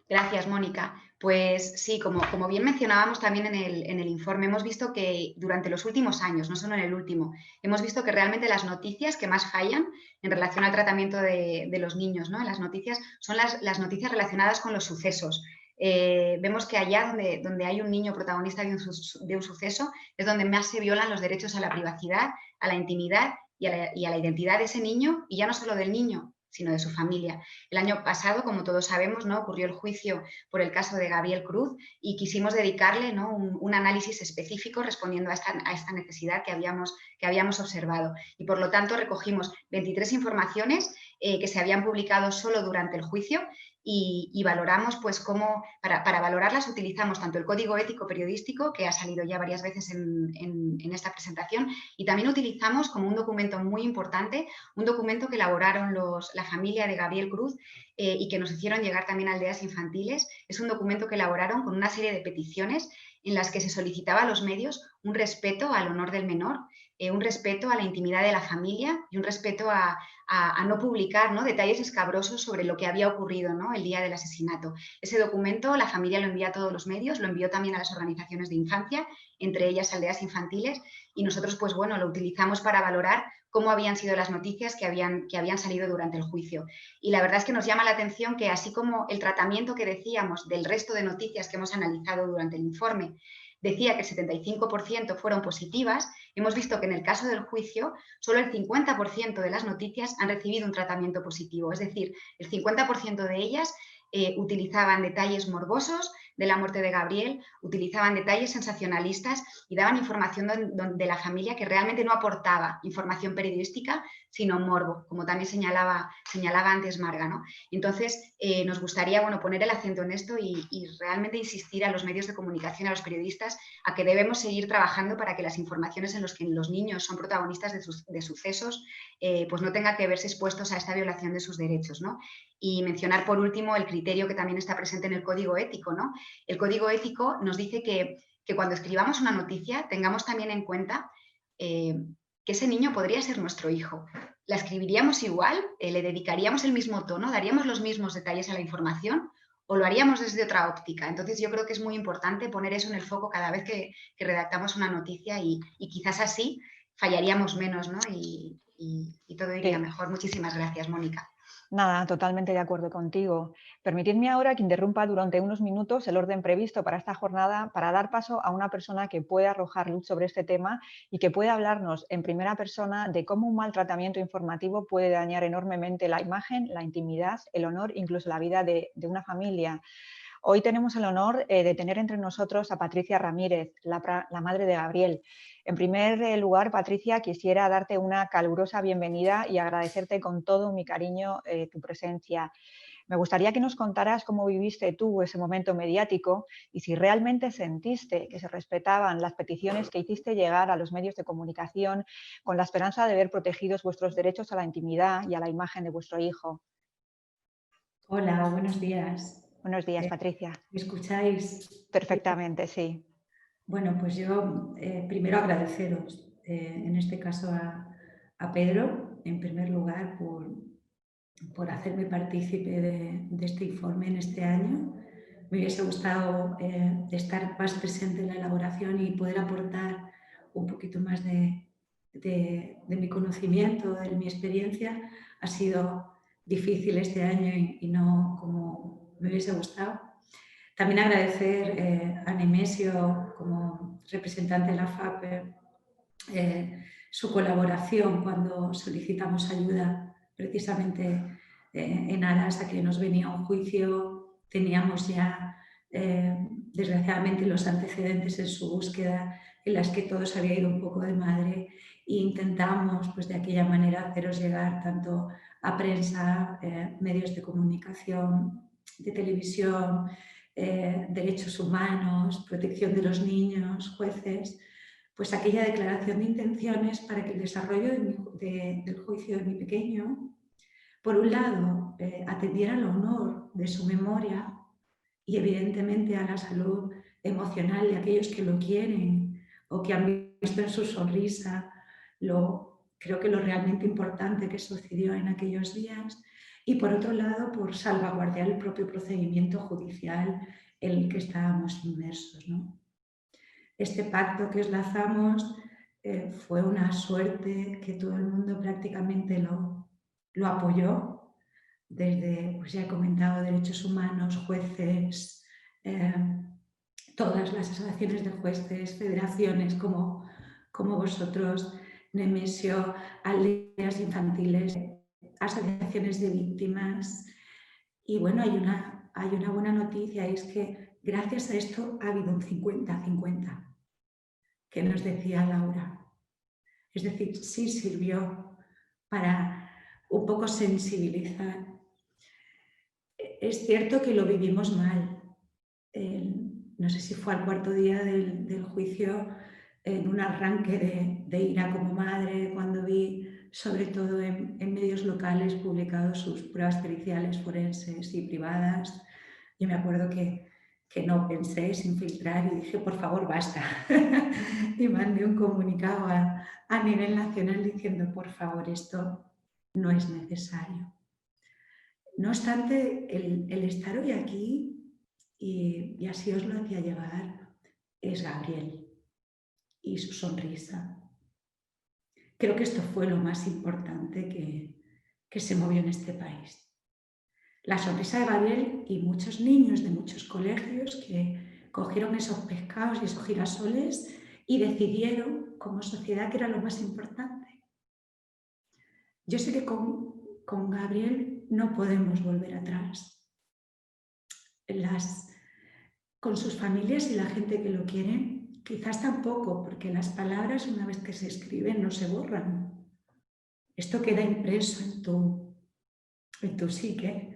Gracias, Mónica. Pues sí, como bien mencionábamos también en el informe, hemos visto que durante los últimos años, no solo en el último, hemos visto que realmente las noticias que más fallan en relación al tratamiento de los niños, ¿no?, en las noticias, son las noticias relacionadas con los sucesos. Vemos que allá donde hay un niño protagonista de un suceso es donde más se violan los derechos a la privacidad, a la intimidad y a la identidad de ese niño, y ya no solo del niño, sino de su familia. El año pasado, como todos sabemos, ¿no?, ocurrió el juicio por el caso de Gabriel Cruz y quisimos dedicarle, ¿no?, un análisis específico respondiendo a esta necesidad que habíamos observado. Y por lo tanto recogimos 23 informaciones que se habían publicado solo durante el juicio y valoramos, pues, cómo, para valorarlas utilizamos tanto el Código Ético Periodístico, que ha salido ya varias veces en esta presentación, y también utilizamos como un documento muy importante, un documento que elaboraron la familia de Gabriel Cruz y que nos hicieron llegar también a Aldeas Infantiles. Es un documento que elaboraron con una serie de peticiones en las que se solicitaba a los medios un respeto al honor del menor, un respeto a la intimidad de la familia y un respeto a no publicar, ¿no?, detalles escabrosos sobre lo que había ocurrido, ¿no?, el día del asesinato. Ese documento la familia lo envía a todos los medios, lo envió también a las organizaciones de infancia, entre ellas Aldeas Infantiles, y nosotros, pues bueno, lo utilizamos para valorar cómo habían sido las noticias que habían salido durante el juicio. Y la verdad es que nos llama la atención que, así como el tratamiento que decíamos del resto de noticias que hemos analizado durante el informe decía que el 75% fueron positivas, hemos visto que en el caso del juicio solo el 50% de las noticias han recibido un tratamiento positivo, es decir, el 50% de ellas utilizaban detalles morbosos de la muerte de Gabriel, utilizaban detalles sensacionalistas y daban información de la familia que realmente no aportaba información periodística, sino morbo, como también señalaba antes Marga, ¿no? Entonces, nos gustaría, bueno, poner el acento en esto y realmente insistir a los medios de comunicación, a los periodistas, a que debemos seguir trabajando para que las informaciones en las que los niños son protagonistas de sucesos, pues no tengan que verse expuestos a esta violación de sus derechos, ¿no? Y mencionar, por último, el criterio que también está presente en el Código Ético, ¿no? El Código Ético nos dice que cuando escribamos una noticia tengamos también en cuenta que ese niño podría ser nuestro hijo. ¿La escribiríamos igual? ¿Le dedicaríamos el mismo tono? ¿Daríamos los mismos detalles a la información? ¿O lo haríamos desde otra óptica? Entonces yo creo que es muy importante poner eso en el foco cada vez que redactamos una noticia y quizás así fallaríamos menos, ¿no? Y todo iría mejor. Muchísimas gracias, Mónica. Nada, totalmente de acuerdo contigo. Permitidme ahora que interrumpa durante unos minutos el orden previsto para esta jornada para dar paso a una persona que pueda arrojar luz sobre este tema y que pueda hablarnos en primera persona de cómo un mal tratamiento informativo puede dañar enormemente la imagen, la intimidad, el honor, incluso la vida de una familia. Hoy tenemos el honor de tener entre nosotros a Patricia Ramírez, la madre de Gabriel. En primer lugar, Patricia, quisiera darte una calurosa bienvenida y agradecerte con todo mi cariño tu presencia. Me gustaría que nos contaras cómo viviste tú ese momento mediático y si realmente sentiste que se respetaban las peticiones que hiciste llegar a los medios de comunicación con la esperanza de ver protegidos vuestros derechos a la intimidad y a la imagen de vuestro hijo. Hola, buenos días. Buenos días, Patricia. ¿Me escucháis? Perfectamente, sí. Bueno, pues yo primero agradeceros, en este caso a Pedro, en primer lugar, por hacerme partícipe de este informe en este año. Me hubiese gustado estar más presente en la elaboración y poder aportar un poquito más de mi conocimiento, de mi experiencia. Ha sido difícil este año y no como me hubiese gustado. También agradecer a Nemesio, como representante de la FAPE, su colaboración cuando solicitamos ayuda precisamente en aras a que nos venía un juicio. Teníamos ya, desgraciadamente, los antecedentes en su búsqueda en las que todo se había ido un poco de madre e intentamos, pues, de aquella manera haceros llegar tanto a prensa, medios de comunicación, de televisión, derechos humanos, protección de los niños, jueces, pues aquella declaración de intenciones para que el desarrollo del juicio de mi pequeño, por un lado, atendiera al honor de su memoria y evidentemente a la salud emocional de aquellos que lo quieren o que han visto en su sonrisa creo que lo realmente importante que sucedió en aquellos días, y por otro lado por salvaguardar el propio procedimiento judicial en el que estábamos inmersos, ¿no? Este pacto que esbozamos fue una suerte que todo el mundo prácticamente lo apoyó, desde, pues ya he comentado, derechos humanos, jueces, todas las asociaciones de jueces, federaciones como vosotros, Nemesio, Aldeas Infantiles, asociaciones de víctimas. Y bueno, hay una buena noticia, es que gracias a esto ha habido un 50-50, que nos decía Laura. Es decir, sí sirvió para un poco sensibilizar. Es cierto que lo vivimos mal. No sé si fue al cuarto día del juicio, en un arranque de ira como madre, cuando vi, sobre todo en medios locales, publicados sus pruebas periciales forenses y privadas. Yo me acuerdo que que no pensé sin filtrar y dije, por favor, basta. Y mandé un comunicado a nivel nacional diciendo, por favor, esto no es necesario. No obstante, el estar hoy aquí, y así os lo hacía llegar, es Gabriel y su sonrisa. Creo que esto fue lo más importante que se movió en este país. La sonrisa de Gabriel y muchos niños de muchos colegios que cogieron esos pescados y esos girasoles y decidieron como sociedad que era lo más importante. Yo sé que con Gabriel no podemos volver atrás. Con sus familias y la gente que lo quiere, quizás tampoco, porque las palabras una vez que se escriben no se borran. Esto queda impreso en tu psique.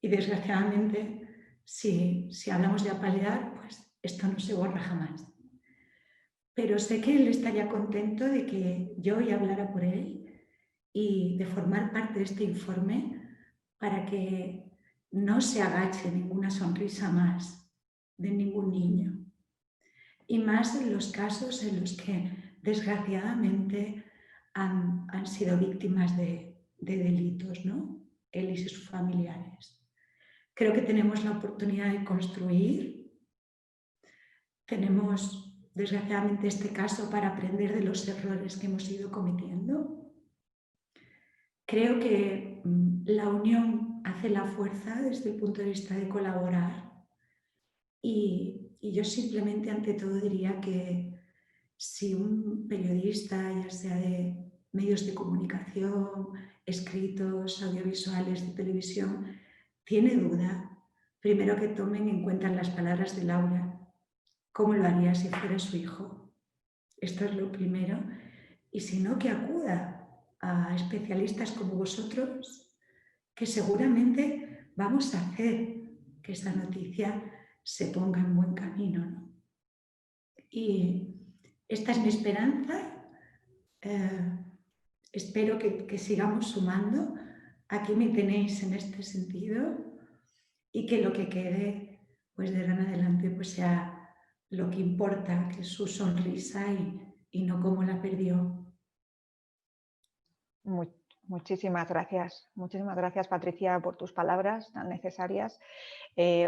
Y desgraciadamente, si hablamos de apalear, pues esto no se borra jamás. Pero sé que él estaría contento de que yo hoy hablara por él y de formar parte de este informe para que no se agache ninguna sonrisa más de ningún niño. Y más en los casos en los que desgraciadamente han sido víctimas de delitos, ¿no? Él y sus familiares. Creo que tenemos la oportunidad de construir. Tenemos, desgraciadamente, este caso para aprender de los errores que hemos ido cometiendo. Creo que la unión hace la fuerza desde el punto de vista de colaborar. Y yo simplemente, ante todo, diría que si un periodista, ya sea de medios de comunicación, escritos, audiovisuales, de televisión, tiene duda, primero que tomen en cuenta las palabras de Laura, cómo lo haría si fuera su hijo. Esto es lo primero. Y si no, que acuda a especialistas como vosotros, que seguramente vamos a hacer que esta noticia se ponga en buen camino, ¿no? Y esta es mi esperanza. Espero que sigamos sumando. Aquí me tenéis en este sentido y que lo que quede, pues de ahora en adelante, pues sea lo que importa, que es su sonrisa y no cómo la perdió. Muchísimas gracias Patricia por tus palabras tan necesarias.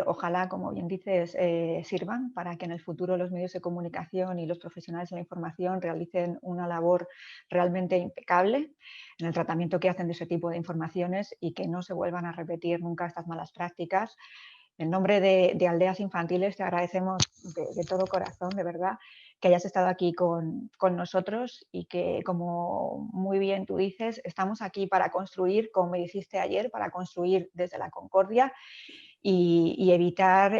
Ojalá, como bien dices, sirvan para que en el futuro los medios de comunicación y los profesionales de la información realicen una labor realmente impecable en el tratamiento que hacen de ese tipo de informaciones y que no se vuelvan a repetir nunca estas malas prácticas. En nombre de Aldeas Infantiles te agradecemos de todo corazón, de verdad, que hayas estado aquí con nosotros y que, como muy bien tú dices, estamos aquí para construir, como me dijiste ayer, para construir desde la concordia y evitar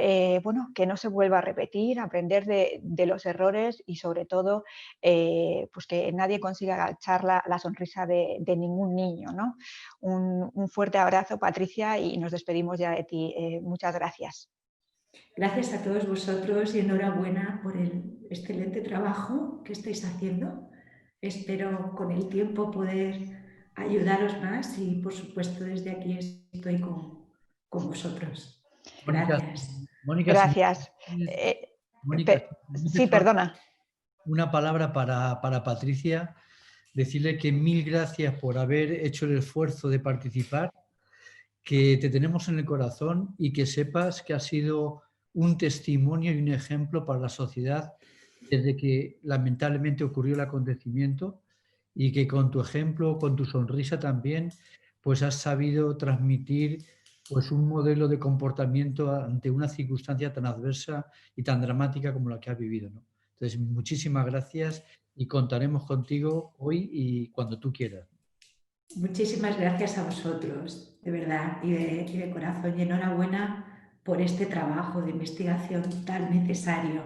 bueno, que no se vuelva a repetir, aprender de los errores y sobre todo pues que nadie consiga agachar la sonrisa de ningún niño, ¿no? Un fuerte abrazo, Patricia, y nos despedimos ya de ti. Muchas gracias. Gracias a todos vosotros y enhorabuena por el excelente trabajo que estáis haciendo. Espero con el tiempo poder ayudaros más y, por supuesto, desde aquí estoy con vosotros. Gracias. Mónica, gracias. Mónica, sí, perdona. Una palabra para Patricia, decirle que mil gracias por haber hecho el esfuerzo de participar, que te tenemos en el corazón y que sepas que ha sido un testimonio y un ejemplo para la sociedad desde que lamentablemente ocurrió el acontecimiento y que con tu ejemplo, con tu sonrisa también, pues has sabido transmitir pues un modelo de comportamiento ante una circunstancia tan adversa y tan dramática como la que has vivido, ¿no? Entonces, muchísimas gracias y contaremos contigo hoy y cuando tú quieras. Muchísimas gracias a vosotros, de verdad, y de corazón, y enhorabuena por este trabajo de investigación tan necesario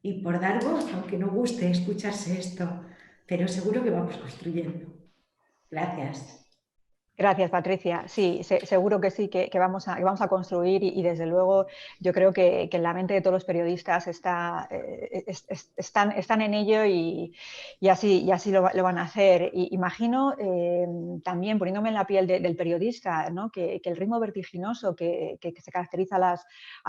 y por dar voz, aunque no guste escucharse esto, pero seguro que vamos construyendo. Gracias. Gracias, Patricia. Sí, seguro que sí, que vamos a construir y desde luego yo creo que en la mente de todos los periodistas están en ello y así lo van a hacer. Y imagino también, poniéndome en la piel del periodista, ¿no? que el ritmo vertiginoso que se caracteriza a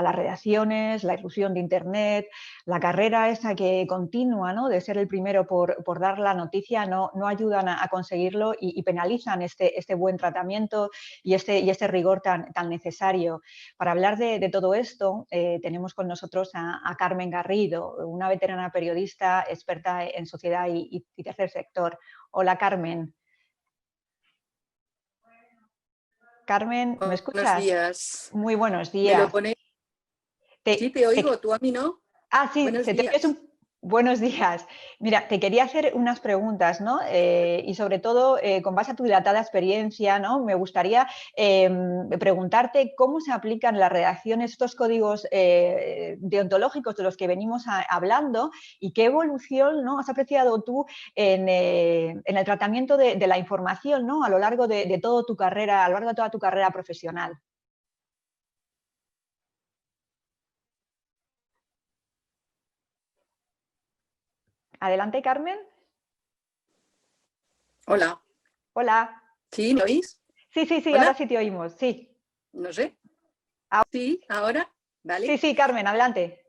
las redacciones, la irrupción de Internet, la carrera esa que continua, ¿no? de ser el primero por dar la noticia, no ayudan a conseguirlo y penalizan este buen tratamiento y este rigor tan necesario. Para hablar de todo esto, tenemos con nosotros a Carmen Garrido, una veterana periodista experta en sociedad y tercer sector. Hola, Carmen. Carmen, ¿me escuchas? Buenos días. Muy buenos días. ¿Me lo ponéis? Sí, te oigo, tú a mí no. Sí, buenos te días. Buenos días. Mira, te quería hacer unas preguntas, ¿no? Y sobre todo, con base a tu dilatada experiencia, ¿no? Me gustaría preguntarte cómo se aplican en la redacción estos códigos deontológicos de los que venimos hablando y qué evolución, ¿no? has apreciado tú en el tratamiento de la información, ¿no? a lo largo de toda tu carrera profesional. Adelante, Carmen. Hola. Hola. ¿Sí, me oís? Sí, ¿Hola? ahora sí te oímos, sí. No sé. Sí, ahora, vale. Sí, Carmen, adelante.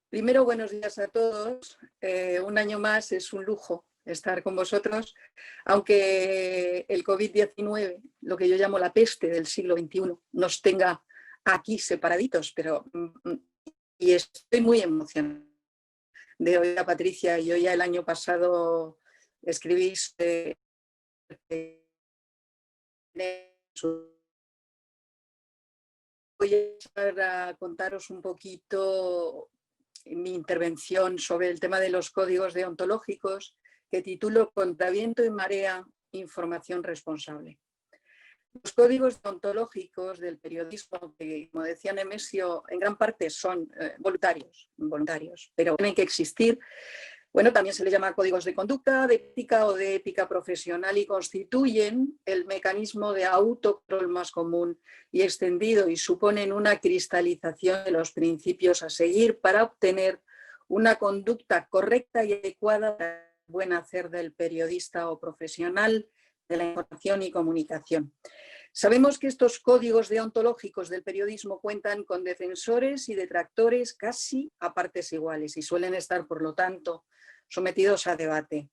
Primero, buenos días a todos. Un año más es un lujo estar con vosotros, aunque el COVID-19, lo que yo llamo la peste del siglo XXI, nos tenga aquí separaditos, pero y estoy muy emocionada de oír a Patricia. Yo ya el año pasado escribís voy a contaros un poquito mi intervención sobre el tema de los códigos deontológicos, que titulo Contra viento y marea, información responsable. Los códigos deontológicos del periodismo, que como decía Nemesio, en gran parte son voluntarios, pero tienen que existir. Bueno, también se les llama códigos de conducta, de ética o de ética profesional y constituyen el mecanismo de autocontrol más común y extendido y suponen una cristalización de los principios a seguir para obtener una conducta correcta y adecuada para el buen hacer del periodista o profesional de la información y comunicación. Sabemos que estos códigos deontológicos del periodismo cuentan con defensores y detractores casi a partes iguales y suelen estar, por lo tanto, sometidos a debate.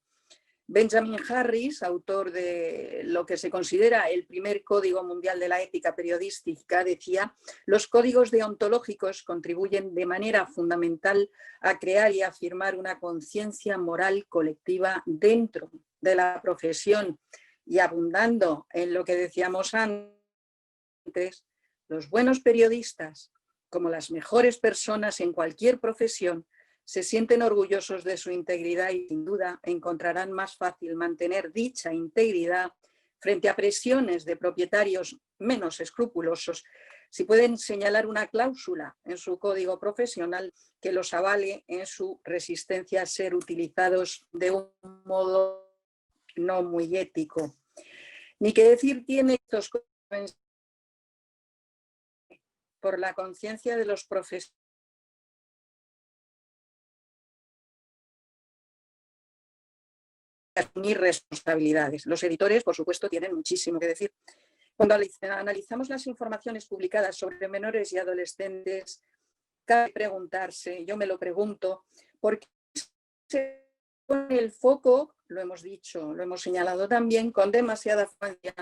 Benjamin Harris, autor de lo que se considera el primer Código Mundial de la Ética Periodística, decía: los códigos deontológicos contribuyen de manera fundamental a crear y afirmar una conciencia moral colectiva dentro de la profesión. Y abundando en lo que decíamos antes, los buenos periodistas, como las mejores personas en cualquier profesión, se sienten orgullosos de su integridad y sin duda encontrarán más fácil mantener dicha integridad frente a presiones de propietarios menos escrupulosos si pueden señalar una cláusula en su código profesional que los avale en su resistencia a ser utilizados de un modo no muy ético. Ni que decir tiene estos códigos por la conciencia de los profesionales. Asumir responsabilidades. Los editores, por supuesto, tienen muchísimo que decir. Cuando analizamos las informaciones publicadas sobre menores y adolescentes, cabe preguntarse, yo me lo pregunto, ¿por qué se pone el foco, lo hemos dicho, lo hemos señalado también, con demasiada frecuencia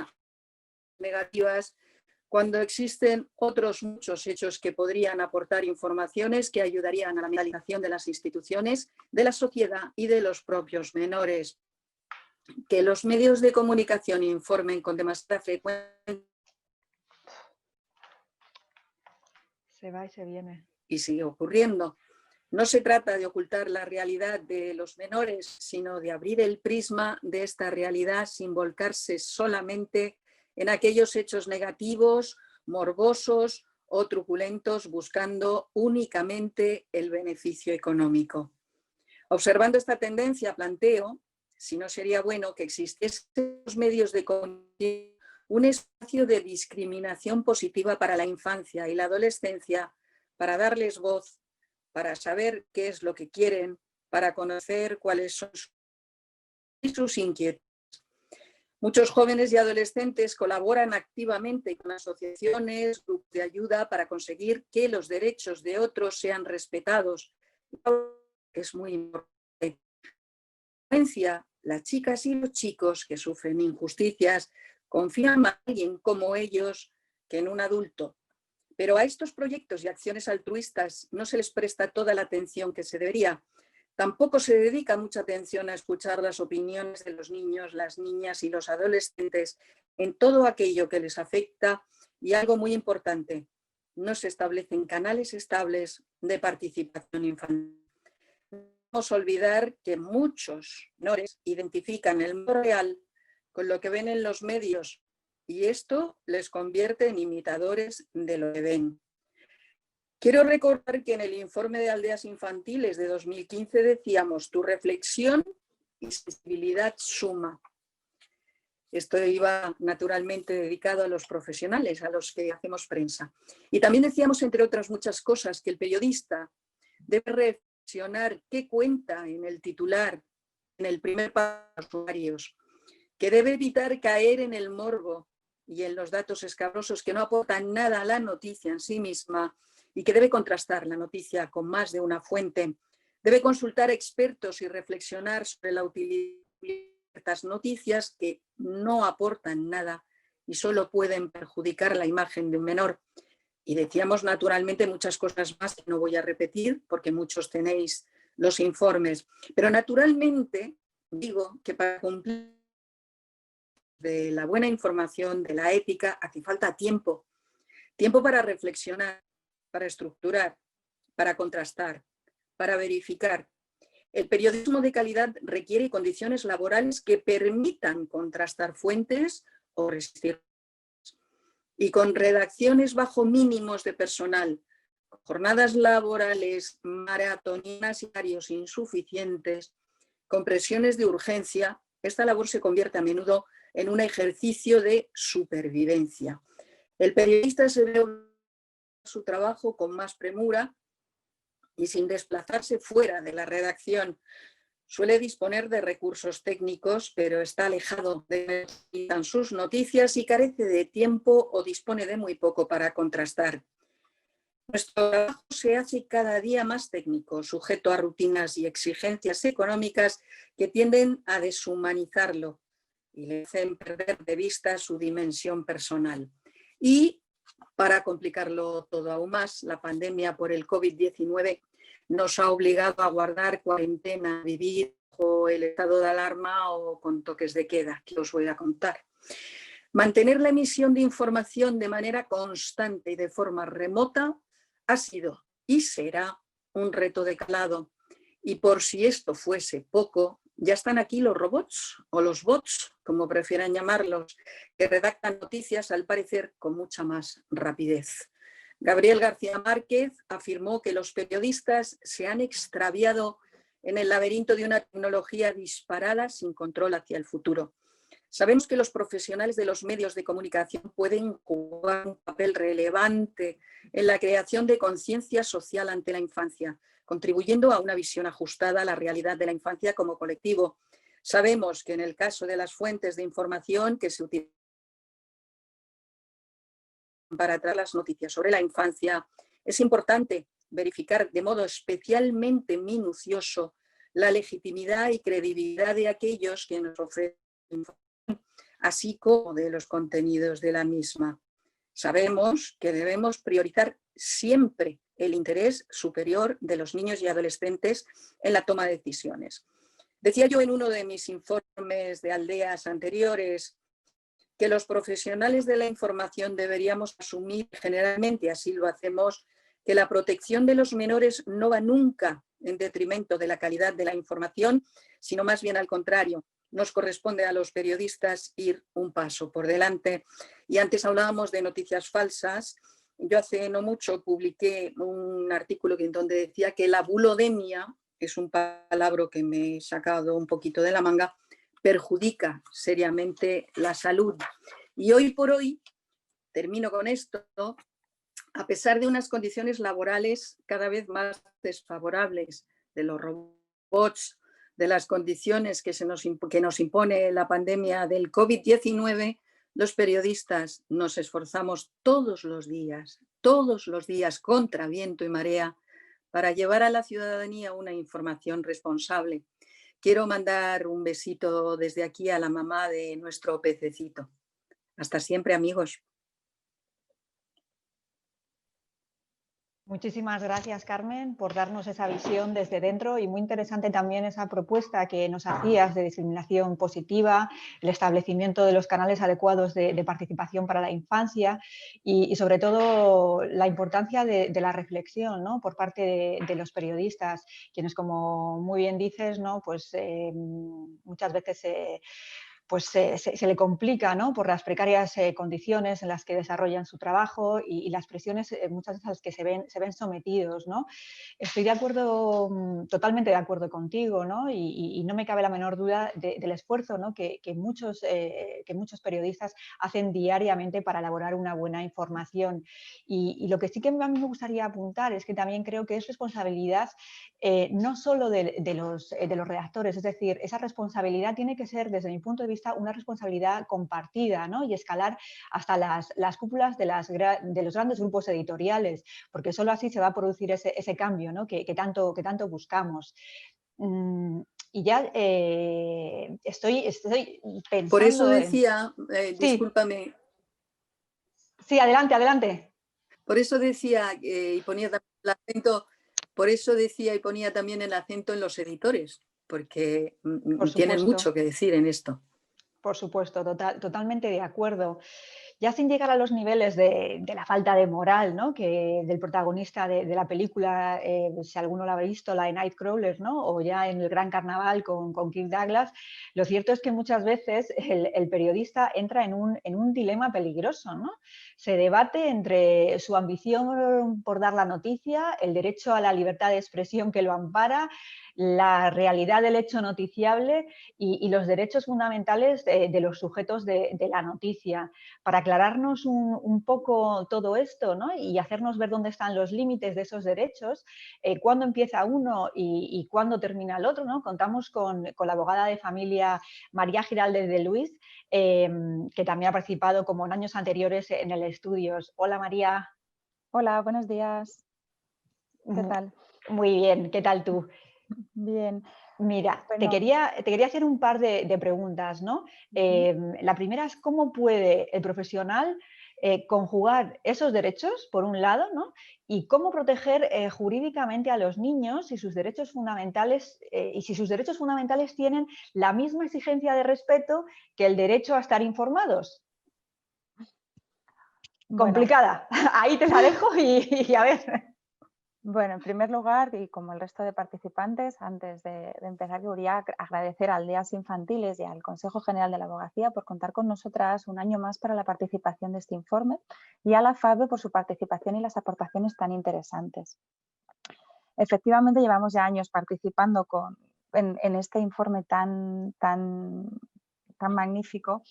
negativas, cuando existen otros muchos hechos que podrían aportar informaciones que ayudarían a la mentalización de las instituciones, de la sociedad y de los propios menores? Que los medios de comunicación informen con demasiada frecuencia. Se va y se viene. Y sigue ocurriendo. No se trata de ocultar la realidad de los menores, sino de abrir el prisma de esta realidad sin volcarse solamente en aquellos hechos negativos, morbosos o truculentos, buscando únicamente el beneficio económico. Observando esta tendencia, planteo si no sería bueno que existiesen los medios de comunicación un espacio de discriminación positiva para la infancia y la adolescencia, para darles voz, para saber qué es lo que quieren, para conocer cuáles son sus inquietudes. Muchos jóvenes y adolescentes colaboran activamente con asociaciones, grupos de ayuda para conseguir que los derechos de otros sean respetados. Es muy importante. Las chicas y los chicos que sufren injusticias confían más en alguien como ellos que en un adulto. Pero a estos proyectos y acciones altruistas no se les presta toda la atención que se debería. Tampoco se dedica mucha atención a escuchar las opiniones de los niños, las niñas y los adolescentes en todo aquello que les afecta y algo muy importante, no se establecen canales estables de participación infantil. No podemos olvidar que muchos menores identifican el mundo real con lo que ven en los medios y esto les convierte en imitadores de lo que ven. Quiero recordar que en el informe de Aldeas Infantiles de 2015 decíamos: tu reflexión y sensibilidad suma. Esto iba naturalmente dedicado a los profesionales, a los que hacemos prensa. Y también decíamos, entre otras muchas cosas, que el periodista debe reflexionar qué cuenta en el titular, en el primer párrafo de los usuarios, que debe evitar caer en el morbo y en los datos escabrosos que no aportan nada a la noticia en sí misma, y que debe contrastar la noticia con más de una fuente. Debe consultar expertos y reflexionar sobre la utilidad de ciertas noticias que no aportan nada y solo pueden perjudicar la imagen de un menor. Y decíamos naturalmente muchas cosas más que no voy a repetir porque muchos tenéis los informes. Pero naturalmente digo que para cumplir de la buena información, de la ética, hace falta tiempo. Tiempo para reflexionar, para estructurar, para contrastar, para verificar. El periodismo de calidad requiere condiciones laborales que permitan contrastar fuentes o resistir. Y con redacciones bajo mínimos de personal, jornadas laborales maratonianas y horarios insuficientes, con presiones de urgencia, esta labor se convierte a menudo en un ejercicio de supervivencia. El periodista se ve su trabajo con más premura y sin desplazarse fuera de la redacción. Suele disponer de recursos técnicos, pero está alejado de sus noticias y carece de tiempo o dispone de muy poco para contrastar. Nuestro trabajo se hace cada día más técnico, sujeto a rutinas y exigencias económicas que tienden a deshumanizarlo y le hacen perder de vista su dimensión personal. Y para complicarlo todo aún más, la pandemia por el COVID-19 nos ha obligado a guardar cuarentena, a vivir bajo el estado de alarma o con toques de queda, que os voy a contar. Mantener la emisión de información de manera constante y de forma remota ha sido y será un reto de calado. Y por si esto fuese poco, ya están aquí los robots o los bots, como prefieran llamarlos, que redactan noticias al parecer con mucha más rapidez. Gabriel García Márquez afirmó que los periodistas se han extraviado en el laberinto de una tecnología disparada sin control hacia el futuro. Sabemos que los profesionales de los medios de comunicación pueden jugar un papel relevante en la creación de conciencia social ante la infancia, contribuyendo a una visión ajustada a la realidad de la infancia como colectivo. Sabemos que en el caso de las fuentes de información que se utilizan para traer las noticias sobre la infancia, es importante verificar de modo especialmente minucioso la legitimidad y credibilidad de aquellos que nos ofrecen información, así como de los contenidos de la misma. Sabemos que debemos priorizar siempre el interés superior de los niños y adolescentes en la toma de decisiones. Decía yo en uno de mis informes de aldeas anteriores que los profesionales de la información deberíamos asumir, generalmente así lo hacemos, que la protección de los menores no va nunca en detrimento de la calidad de la información, sino más bien al contrario. Nos corresponde a los periodistas ir un paso por delante. Y antes hablábamos de noticias falsas. Yo hace no mucho publiqué un artículo en donde decía que la bulodemia, es un palabra que me he sacado un poquito de la manga, perjudica seriamente la salud. Y hoy por hoy, termino con esto, a pesar de unas condiciones laborales cada vez más desfavorables, de los robots, de las condiciones que nos impone la pandemia del COVID-19, los periodistas nos esforzamos todos los días, contra viento y marea, para llevar a la ciudadanía una información responsable. Quiero mandar un besito desde aquí a la mamá de nuestro pececito. Hasta siempre, amigos. Muchísimas gracias, Carmen, por darnos esa visión desde dentro y muy interesante también esa propuesta que nos hacías de discriminación positiva, el establecimiento de los canales adecuados de participación para la infancia y sobre todo la importancia de la reflexión, ¿no?, por parte de los periodistas, quienes, como muy bien dices, ¿no?, pues muchas veces pues se le complica, ¿no?, por las precarias condiciones en las que desarrollan su trabajo y las presiones muchas veces a las que se ven sometidos, ¿no? Estoy de acuerdo, totalmente de acuerdo contigo, ¿no? Y no me cabe la menor duda del esfuerzo, ¿no?, que muchos periodistas hacen diariamente para elaborar una buena información. Y lo que sí que a mí me gustaría apuntar es que también creo que es responsabilidad no solo de los redactores, es decir, esa responsabilidad tiene que ser, desde mi punto de vista, una responsabilidad compartida, ¿no?, y escalar hasta las cúpulas de los grandes grupos editoriales, porque solo así se va a producir ese cambio, ¿no?, que tanto buscamos. Y ya estoy pensando... Por eso decía, Sí. discúlpame. Sí, adelante, adelante. Por eso decía y ponía también el acento, y ponía también el acento en los editores, porque tienen mucho que decir en esto. Por supuesto, totalmente de acuerdo. Ya sin llegar a los niveles de la falta de moral, ¿no?, que del protagonista de la película, si alguno la ha visto, la de Nightcrawler, ¿no?, o ya en El Gran Carnaval con Kirk Douglas, lo cierto es que muchas veces el periodista entra en un dilema peligroso, ¿no? Se debate entre su ambición por dar la noticia, el derecho a la libertad de expresión que lo ampara, la realidad del hecho noticiable y los derechos fundamentales de los sujetos de la noticia. Para aclararnos un poco todo esto, ¿no?, y hacernos ver dónde están los límites de esos derechos, cuándo empieza uno y cuándo termina el otro, ¿no?, contamos con la abogada de familia María Giraldez de Luis, que también ha participado, como en años anteriores, en el Estudios. Hola, María. Hola, buenos días. ¿Qué tal? Muy bien, ¿qué tal tú? Bien. Mira, Bueno. te quería hacer un par de preguntas, ¿no? La primera es cómo puede el profesional conjugar esos derechos, por un lado, ¿no?, y cómo proteger jurídicamente a los niños y sus derechos fundamentales, y si sus derechos fundamentales tienen la misma exigencia de respeto que el derecho a estar informados. Bueno. Complicada. Ahí te la dejo y a ver. Bueno, en primer lugar, y como el resto de participantes, antes de empezar, quería agradecer al DEAS Infantiles y al Consejo General de la Abogacía por contar con nosotras un año más para la participación de este informe, y a la FABE por su participación y las aportaciones tan interesantes. Efectivamente, llevamos ya años participando en este informe tan magnífico.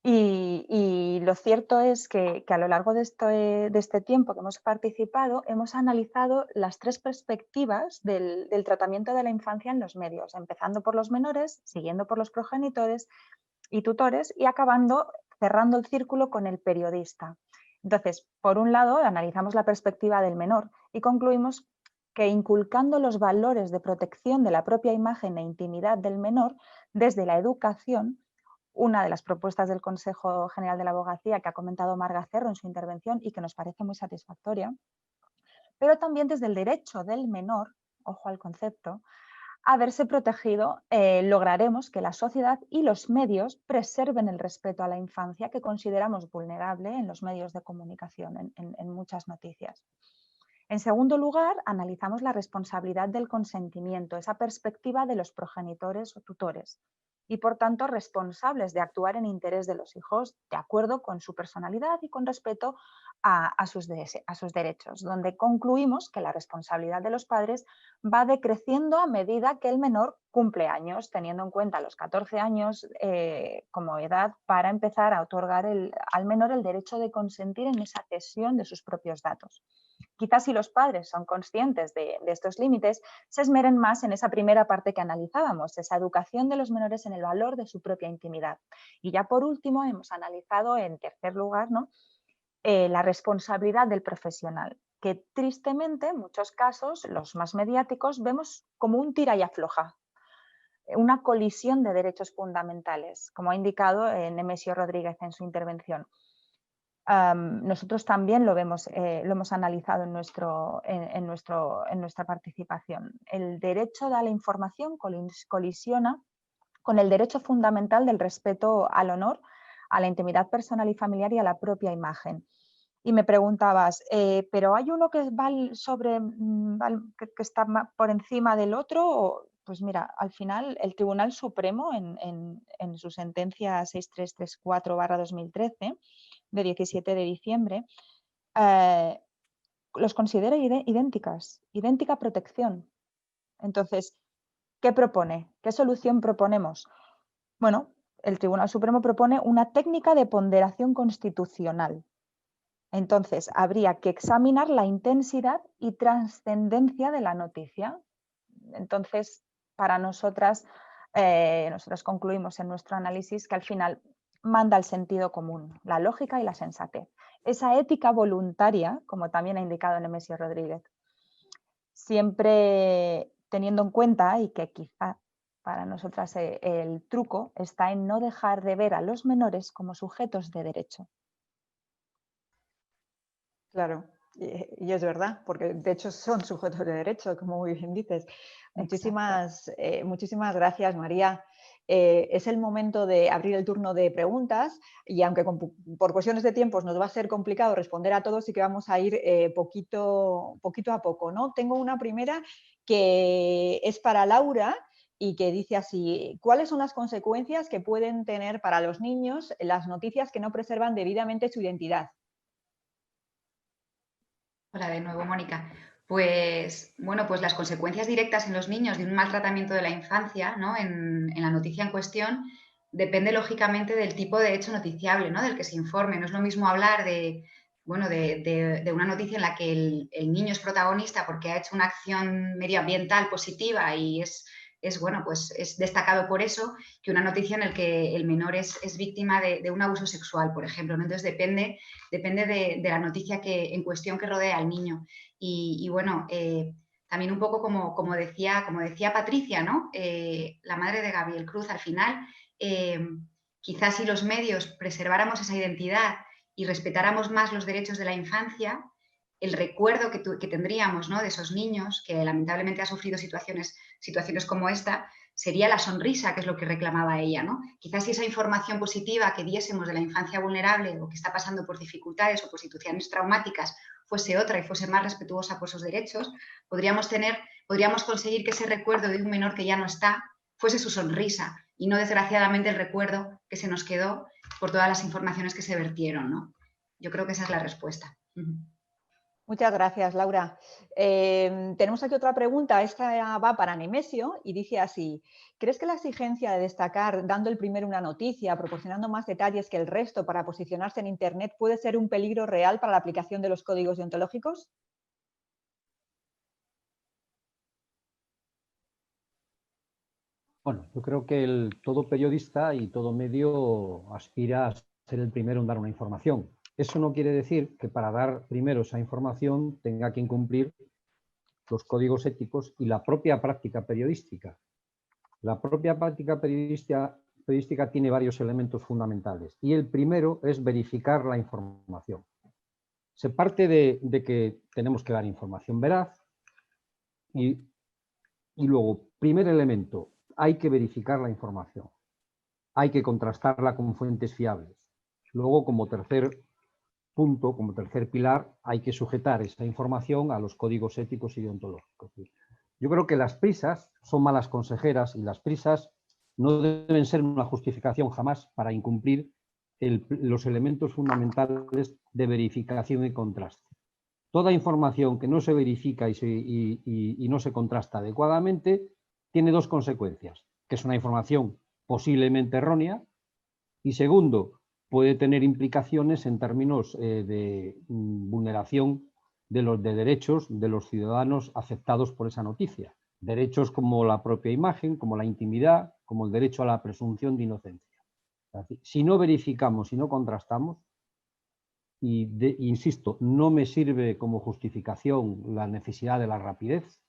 Y lo cierto es que a lo largo de este tiempo que hemos participado, hemos analizado las tres perspectivas del tratamiento de la infancia en los medios, empezando por los menores, siguiendo por los progenitores y tutores y cerrando el círculo con el periodista. Entonces, por un lado, analizamos la perspectiva del menor y concluimos que inculcando los valores de protección de la propia imagen e intimidad del menor desde la educación, una de las propuestas del Consejo General de la Abogacía que ha comentado Marga Cerro en su intervención y que nos parece muy satisfactoria, pero también desde el derecho del menor, ojo al concepto, a verse protegido, lograremos que la sociedad y los medios preserven el respeto a la infancia que consideramos vulnerable en los medios de comunicación, en muchas noticias. En segundo lugar, analizamos la responsabilidad del consentimiento, esa perspectiva de los progenitores o tutores. y por tanto responsables de actuar en interés de los hijos de acuerdo con su personalidad y con respeto a sus derechos, donde concluimos que la responsabilidad de los padres va decreciendo a medida que el menor cumple años, teniendo en cuenta los 14 años como edad para empezar a otorgar al menor el derecho de consentir en esa cesión de sus propios datos. Quizás si los padres son conscientes de estos límites, se esmeren más en esa primera parte que analizábamos, esa educación de los menores en el valor de su propia intimidad. Y ya por último hemos analizado en tercer lugar, ¿no?, la responsabilidad del profesional, que tristemente en muchos casos, los más mediáticos, vemos como un tira y afloja, una colisión de derechos fundamentales, como ha indicado Nemesio Rodríguez en su intervención. Nosotros también lo hemos analizado en nuestra participación. El derecho a la información colisiona con el derecho fundamental del respeto al honor, a la intimidad personal y familiar y a la propia imagen. Y me preguntabas, ¿pero hay uno que que está por encima del otro? Pues mira, al final el Tribunal Supremo en su sentencia 6334/2013 de 17 de diciembre los considera idéntica protección. Entonces, ¿qué propone? ¿Qué solución proponemos? Bueno, el Tribunal Supremo propone una técnica de ponderación constitucional. Entonces, habría que examinar la intensidad y trascendencia de la noticia. Entonces, para nosotras concluimos en nuestro análisis que al final manda el sentido común, la lógica y la sensatez. Esa ética voluntaria, como también ha indicado Nemesio Rodríguez, siempre teniendo en cuenta, y que quizá para nosotras el truco está en no dejar de ver a los menores como sujetos de derecho. Claro, y es verdad, porque de hecho son sujetos de derecho, como muy bien dices. Muchísimas gracias, María. Es el momento de abrir el turno de preguntas y aunque por cuestiones de tiempos nos va a ser complicado responder a todos, sí que vamos a ir poquito a poco, ¿no? Tengo una primera que es para Laura y que dice así: ¿cuáles son las consecuencias que pueden tener para los niños las noticias que no preservan debidamente su identidad? Hola de nuevo, Mónica. Pues bueno, pues las consecuencias directas en los niños de un maltratamiento de la infancia, ¿no?, en la noticia en cuestión, depende lógicamente del tipo de hecho noticiable, ¿no?, del que se informe. No es lo mismo hablar de una noticia en la que el niño es protagonista porque ha hecho una acción medioambiental positiva y es destacado por eso, que una noticia en la que el menor es víctima de un abuso sexual, por ejemplo, ¿no? Entonces depende de la noticia en cuestión que rodea al niño. Y bueno, también un poco como decía Patricia, ¿no?, la madre de Gabriel Cruz, al final, quizás si los medios preserváramos esa identidad y respetáramos más los derechos de la infancia, el recuerdo que tendríamos, ¿no?, de esos niños que lamentablemente han sufrido situaciones como esta, sería la sonrisa, que es lo que reclamaba ella, ¿no? Quizás si esa información positiva que diésemos de la infancia vulnerable o que está pasando por dificultades o por situaciones traumáticas fuese otra y fuese más respetuosa por sus derechos, podríamos conseguir que ese recuerdo de un menor que ya no está fuese su sonrisa y no desgraciadamente el recuerdo que se nos quedó por todas las informaciones que se vertieron, ¿no? Yo creo que esa es la respuesta. Muchas gracias, Laura. Tenemos aquí otra pregunta, esta va para Nemesio y dice así: ¿crees que la exigencia de destacar dando el primero una noticia, proporcionando más detalles que el resto para posicionarse en Internet puede ser un peligro real para la aplicación de los códigos deontológicos? Bueno, yo creo que todo periodista y todo medio aspira a ser el primero en dar una información. Eso no quiere decir que para dar primero esa información tenga que incumplir los códigos éticos y la propia práctica periodística. La propia práctica periodística tiene varios elementos fundamentales y el primero es verificar la información. Se parte de que tenemos que dar información veraz y luego, primer elemento, hay que verificar la información. Hay que contrastarla con fuentes fiables. Luego, como tercer punto, como tercer pilar, hay que sujetar esa información a los códigos éticos y deontológicos. Yo creo que las prisas son malas consejeras y las prisas no deben ser una justificación jamás para incumplir los elementos fundamentales de verificación y contraste. Toda información que no se verifica y no se contrasta adecuadamente tiene dos consecuencias, que es una información posiblemente errónea y, segundo, puede tener implicaciones en términos de vulneración de los derechos de los ciudadanos afectados por esa noticia. Derechos como la propia imagen, como la intimidad, como el derecho a la presunción de inocencia. Si no verificamos, si no contrastamos, insisto, no me sirve como justificación la necesidad de la rapidez.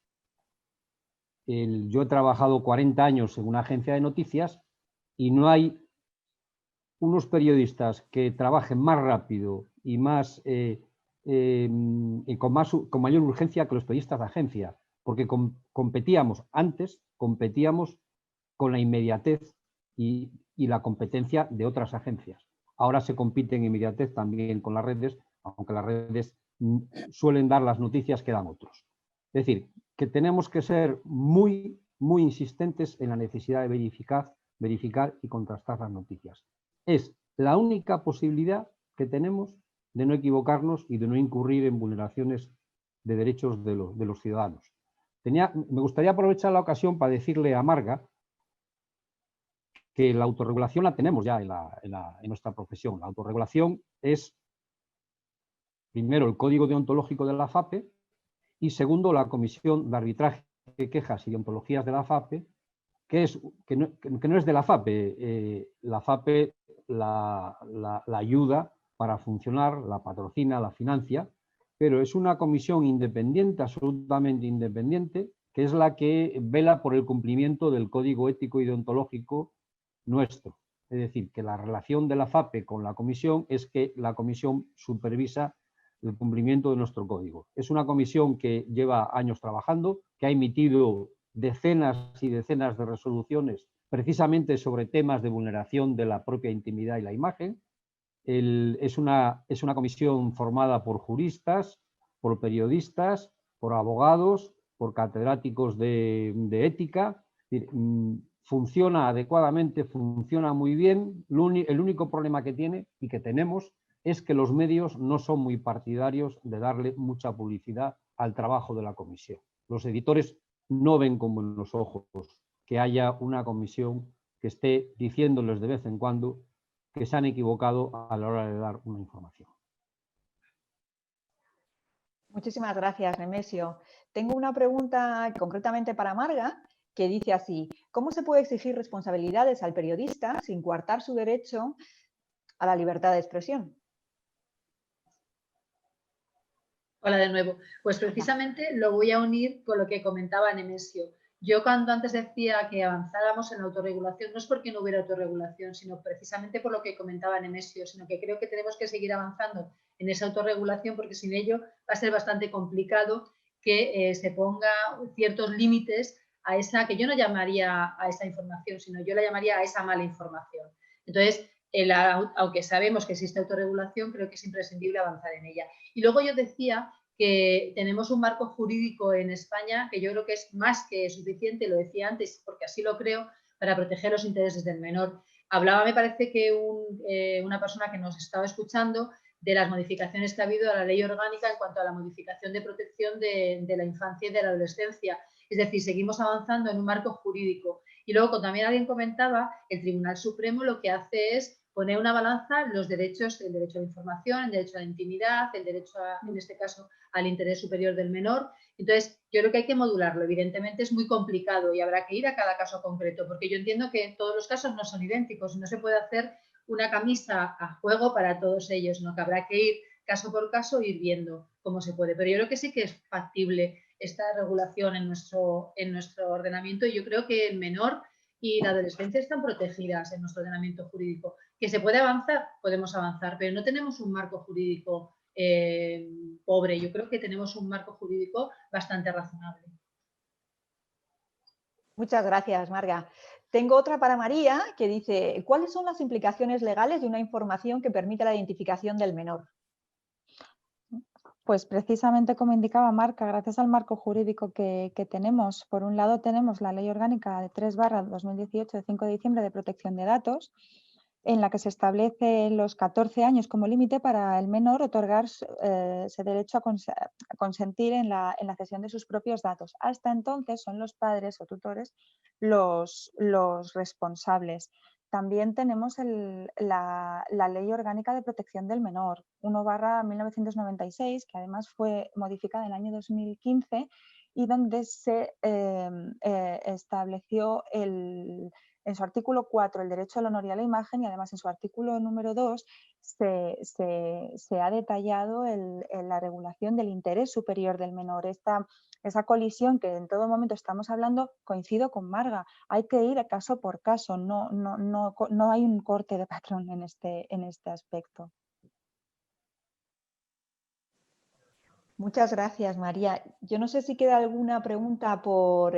Yo he trabajado 40 años en una agencia de noticias y no hay unos periodistas que trabajen más rápido y con mayor urgencia que los periodistas de agencia, porque competíamos con la inmediatez y la competencia de otras agencias. Ahora se compite en inmediatez también con las redes, aunque las redes suelen dar las noticias que dan otros. Es decir, que tenemos que ser muy, muy insistentes en la necesidad de verificar y contrastar las noticias. Es la única posibilidad que tenemos de no equivocarnos y de no incurrir en vulneraciones de derechos de los ciudadanos. Me gustaría aprovechar la ocasión para decirle a Marga que la autorregulación la tenemos ya en nuestra profesión. La autorregulación es, primero, el código deontológico de la FAPE y, segundo, la Comisión de Arbitraje, Quejas y Deontologías de la FAPE, que no es de la FAPE. La FAPE la ayuda para funcionar, la patrocina, la financia, pero es una comisión independiente, absolutamente independiente, que es la que vela por el cumplimiento del código ético y deontológico nuestro. Es decir, que la relación de la FAPE con la comisión es que la comisión supervisa el cumplimiento de nuestro código. Es una comisión que lleva años trabajando, que ha emitido decenas y decenas de resoluciones precisamente sobre temas de vulneración de la propia intimidad y la imagen. Es una comisión formada por juristas, por periodistas, por abogados, por catedráticos de ética. Funciona adecuadamente, funciona muy bien. El único problema que tiene y que tenemos es que los medios no son muy partidarios de darle mucha publicidad al trabajo de la comisión. Los editores no ven con buenos ojos que haya una comisión que esté diciéndoles de vez en cuando que se han equivocado a la hora de dar una información. Muchísimas gracias, Nemesio. Tengo una pregunta concretamente para Marga, que dice así: ¿cómo se puede exigir responsabilidades al periodista sin coartar su derecho a la libertad de expresión? Hola de nuevo. Pues precisamente lo voy a unir con lo que comentaba Nemesio. Yo cuando antes decía que avanzáramos en la autorregulación, no es porque no hubiera autorregulación, sino precisamente por lo que comentaba Nemesio, sino que creo que tenemos que seguir avanzando en esa autorregulación, porque sin ello va a ser bastante complicado que se ponga ciertos límites a esa, que yo no llamaría a esa información, sino yo la llamaría a esa mala información. Entonces, aunque sabemos que existe autorregulación, creo que es imprescindible avanzar en ella. Y luego yo decía que tenemos un marco jurídico en España que yo creo que es más que suficiente, lo decía antes, porque así lo creo, para proteger los intereses del menor. Hablaba, me parece que una persona que nos estaba escuchando, de las modificaciones que ha habido a la ley orgánica en cuanto a la modificación de protección de la infancia y de la adolescencia. Es decir, seguimos avanzando en un marco jurídico. Y luego, como también alguien comentaba, el Tribunal Supremo lo que hace es poner una balanza los derechos, el derecho a la información, el derecho a la intimidad, el derecho, en este caso, al interés superior del menor. Entonces, yo creo que hay que modularlo. Evidentemente es muy complicado y habrá que ir a cada caso concreto, porque yo entiendo que todos los casos no son idénticos y no se puede hacer una camisa a juego para todos ellos, sino que habrá que ir caso por caso e ir viendo cómo se puede. Pero yo creo que sí que es factible esta regulación en nuestro ordenamiento, y yo creo que el menor y la adolescencia están protegidas en nuestro ordenamiento jurídico. ¿Que se puede avanzar? Podemos avanzar, pero no tenemos un marco jurídico pobre. Yo creo que tenemos un marco jurídico bastante razonable. Muchas gracias, Marga. Tengo otra para María, que dice: ¿cuáles son las implicaciones legales de una información que permite la identificación del menor? Pues precisamente como indicaba Marca, gracias al marco jurídico que tenemos, por un lado tenemos la Ley Orgánica de 3/2018 de 5 de diciembre de protección de datos, en la que se establece los 14 años como límite para el menor otorgar ese derecho a consentir en la cesión de sus propios datos. Hasta entonces son los padres o tutores los responsables. También tenemos la Ley Orgánica de Protección del Menor, 1/1996, que además fue modificada en el año 2015 y donde se estableció en su artículo 4 el derecho al honor y a la imagen, y además en su artículo número 2 se ha detallado la regulación del interés superior del menor. Esa colisión que en todo momento estamos hablando, coincido con Marga, hay que ir caso por caso, no hay un corte de patrón en este aspecto. Muchas gracias, María. Yo no sé si queda alguna pregunta por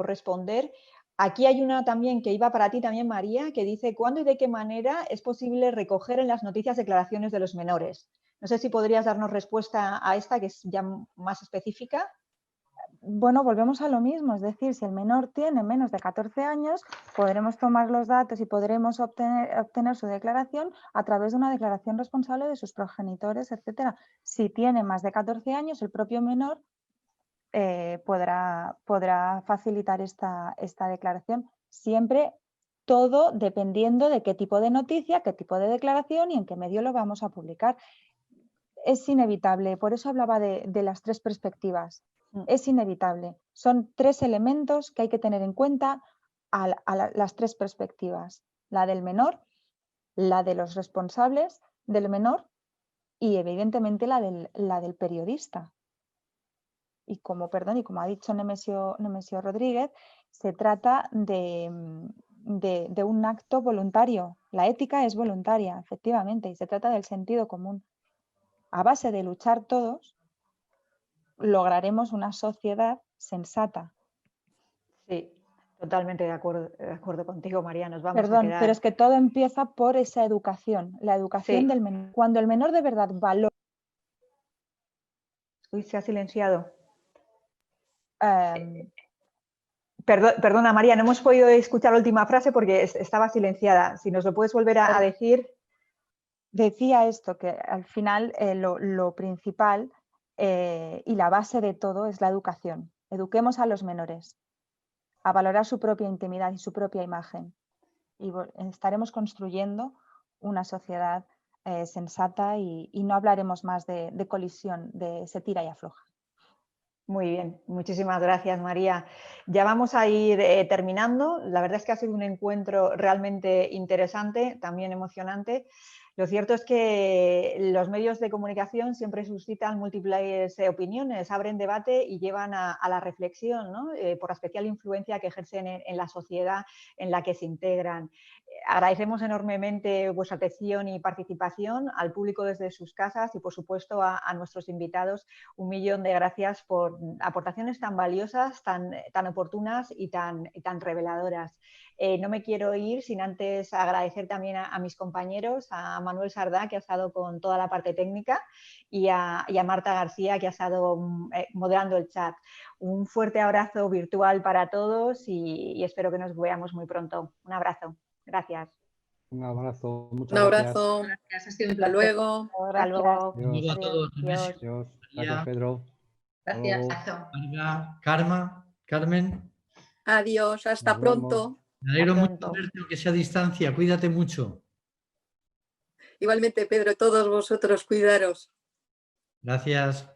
responder. Aquí hay una también que iba para ti también, María, que dice ¿cuándo y de qué manera es posible recoger en las noticias declaraciones de los menores? No sé si podrías darnos respuesta a esta, que es ya más específica. Bueno, volvemos a lo mismo, es decir, si el menor tiene menos de 14 años, podremos tomar los datos y podremos obtener su declaración a través de una declaración responsable de sus progenitores, etcétera. Si tiene más de 14 años, el propio menor podrá facilitar esta declaración, siempre todo dependiendo de qué tipo de noticia, qué tipo de declaración y en qué medio lo vamos a publicar. Es inevitable, por eso hablaba de las tres perspectivas. Es inevitable. Son tres elementos que hay que tener en cuenta las tres perspectivas. La del menor, la de los responsables del menor y evidentemente la del periodista. Y como ha dicho Nemesio Rodríguez, se trata de un acto voluntario. La ética es voluntaria, efectivamente, y se trata del sentido común. A base de luchar todos, lograremos una sociedad sensata. Sí, totalmente de acuerdo contigo, María. Nos vamos Perdón, a quedar... pero es que todo empieza por esa educación, la educación del menor. Cuando el menor de verdad valora... Uy, se ha silenciado. Perdona, María, no hemos podido escuchar la última frase porque estaba silenciada. Si nos lo puedes volver a decir... Decía esto, que al final lo principal y la base de todo es la educación. Eduquemos a los menores a valorar su propia intimidad y su propia imagen. Y estaremos construyendo una sociedad sensata y no hablaremos más de colisión, de se tira y afloja. Muy bien, muchísimas gracias, María. Ya vamos a ir terminando. La verdad es que ha sido un encuentro realmente interesante, también emocionante. Lo cierto es que los medios de comunicación siempre suscitan múltiples opiniones, abren debate y llevan a la reflexión, ¿no? Por la especial influencia que ejercen en la sociedad en la que se integran. Agradecemos enormemente vuestra atención y participación, al público desde sus casas y, por supuesto, a nuestros invitados. 1.000.000 de gracias por aportaciones tan valiosas, tan oportunas y tan reveladoras. No me quiero ir sin antes agradecer también a mis compañeros, a Manuel Sardá, que ha estado con toda la parte técnica, y a Marta García, que ha estado moderando el chat. Un fuerte abrazo virtual para todos y espero que nos veamos muy pronto. Un abrazo. Gracias. Un abrazo. Muchas Un gracias. abrazo. Gracias, ha sido un Hasta placer. luego. Hasta luego. Adiós a todos. Adiós. Adiós. Gracias, Pedro. Hasta Gracias. luego. Marga, Carmen. Adiós. Hasta Nos vemos. pronto. Me alegro Hasta mucho pronto. verte, aunque sea a distancia. Cuídate mucho. Igualmente, Pedro, todos vosotros, cuidaros. Gracias.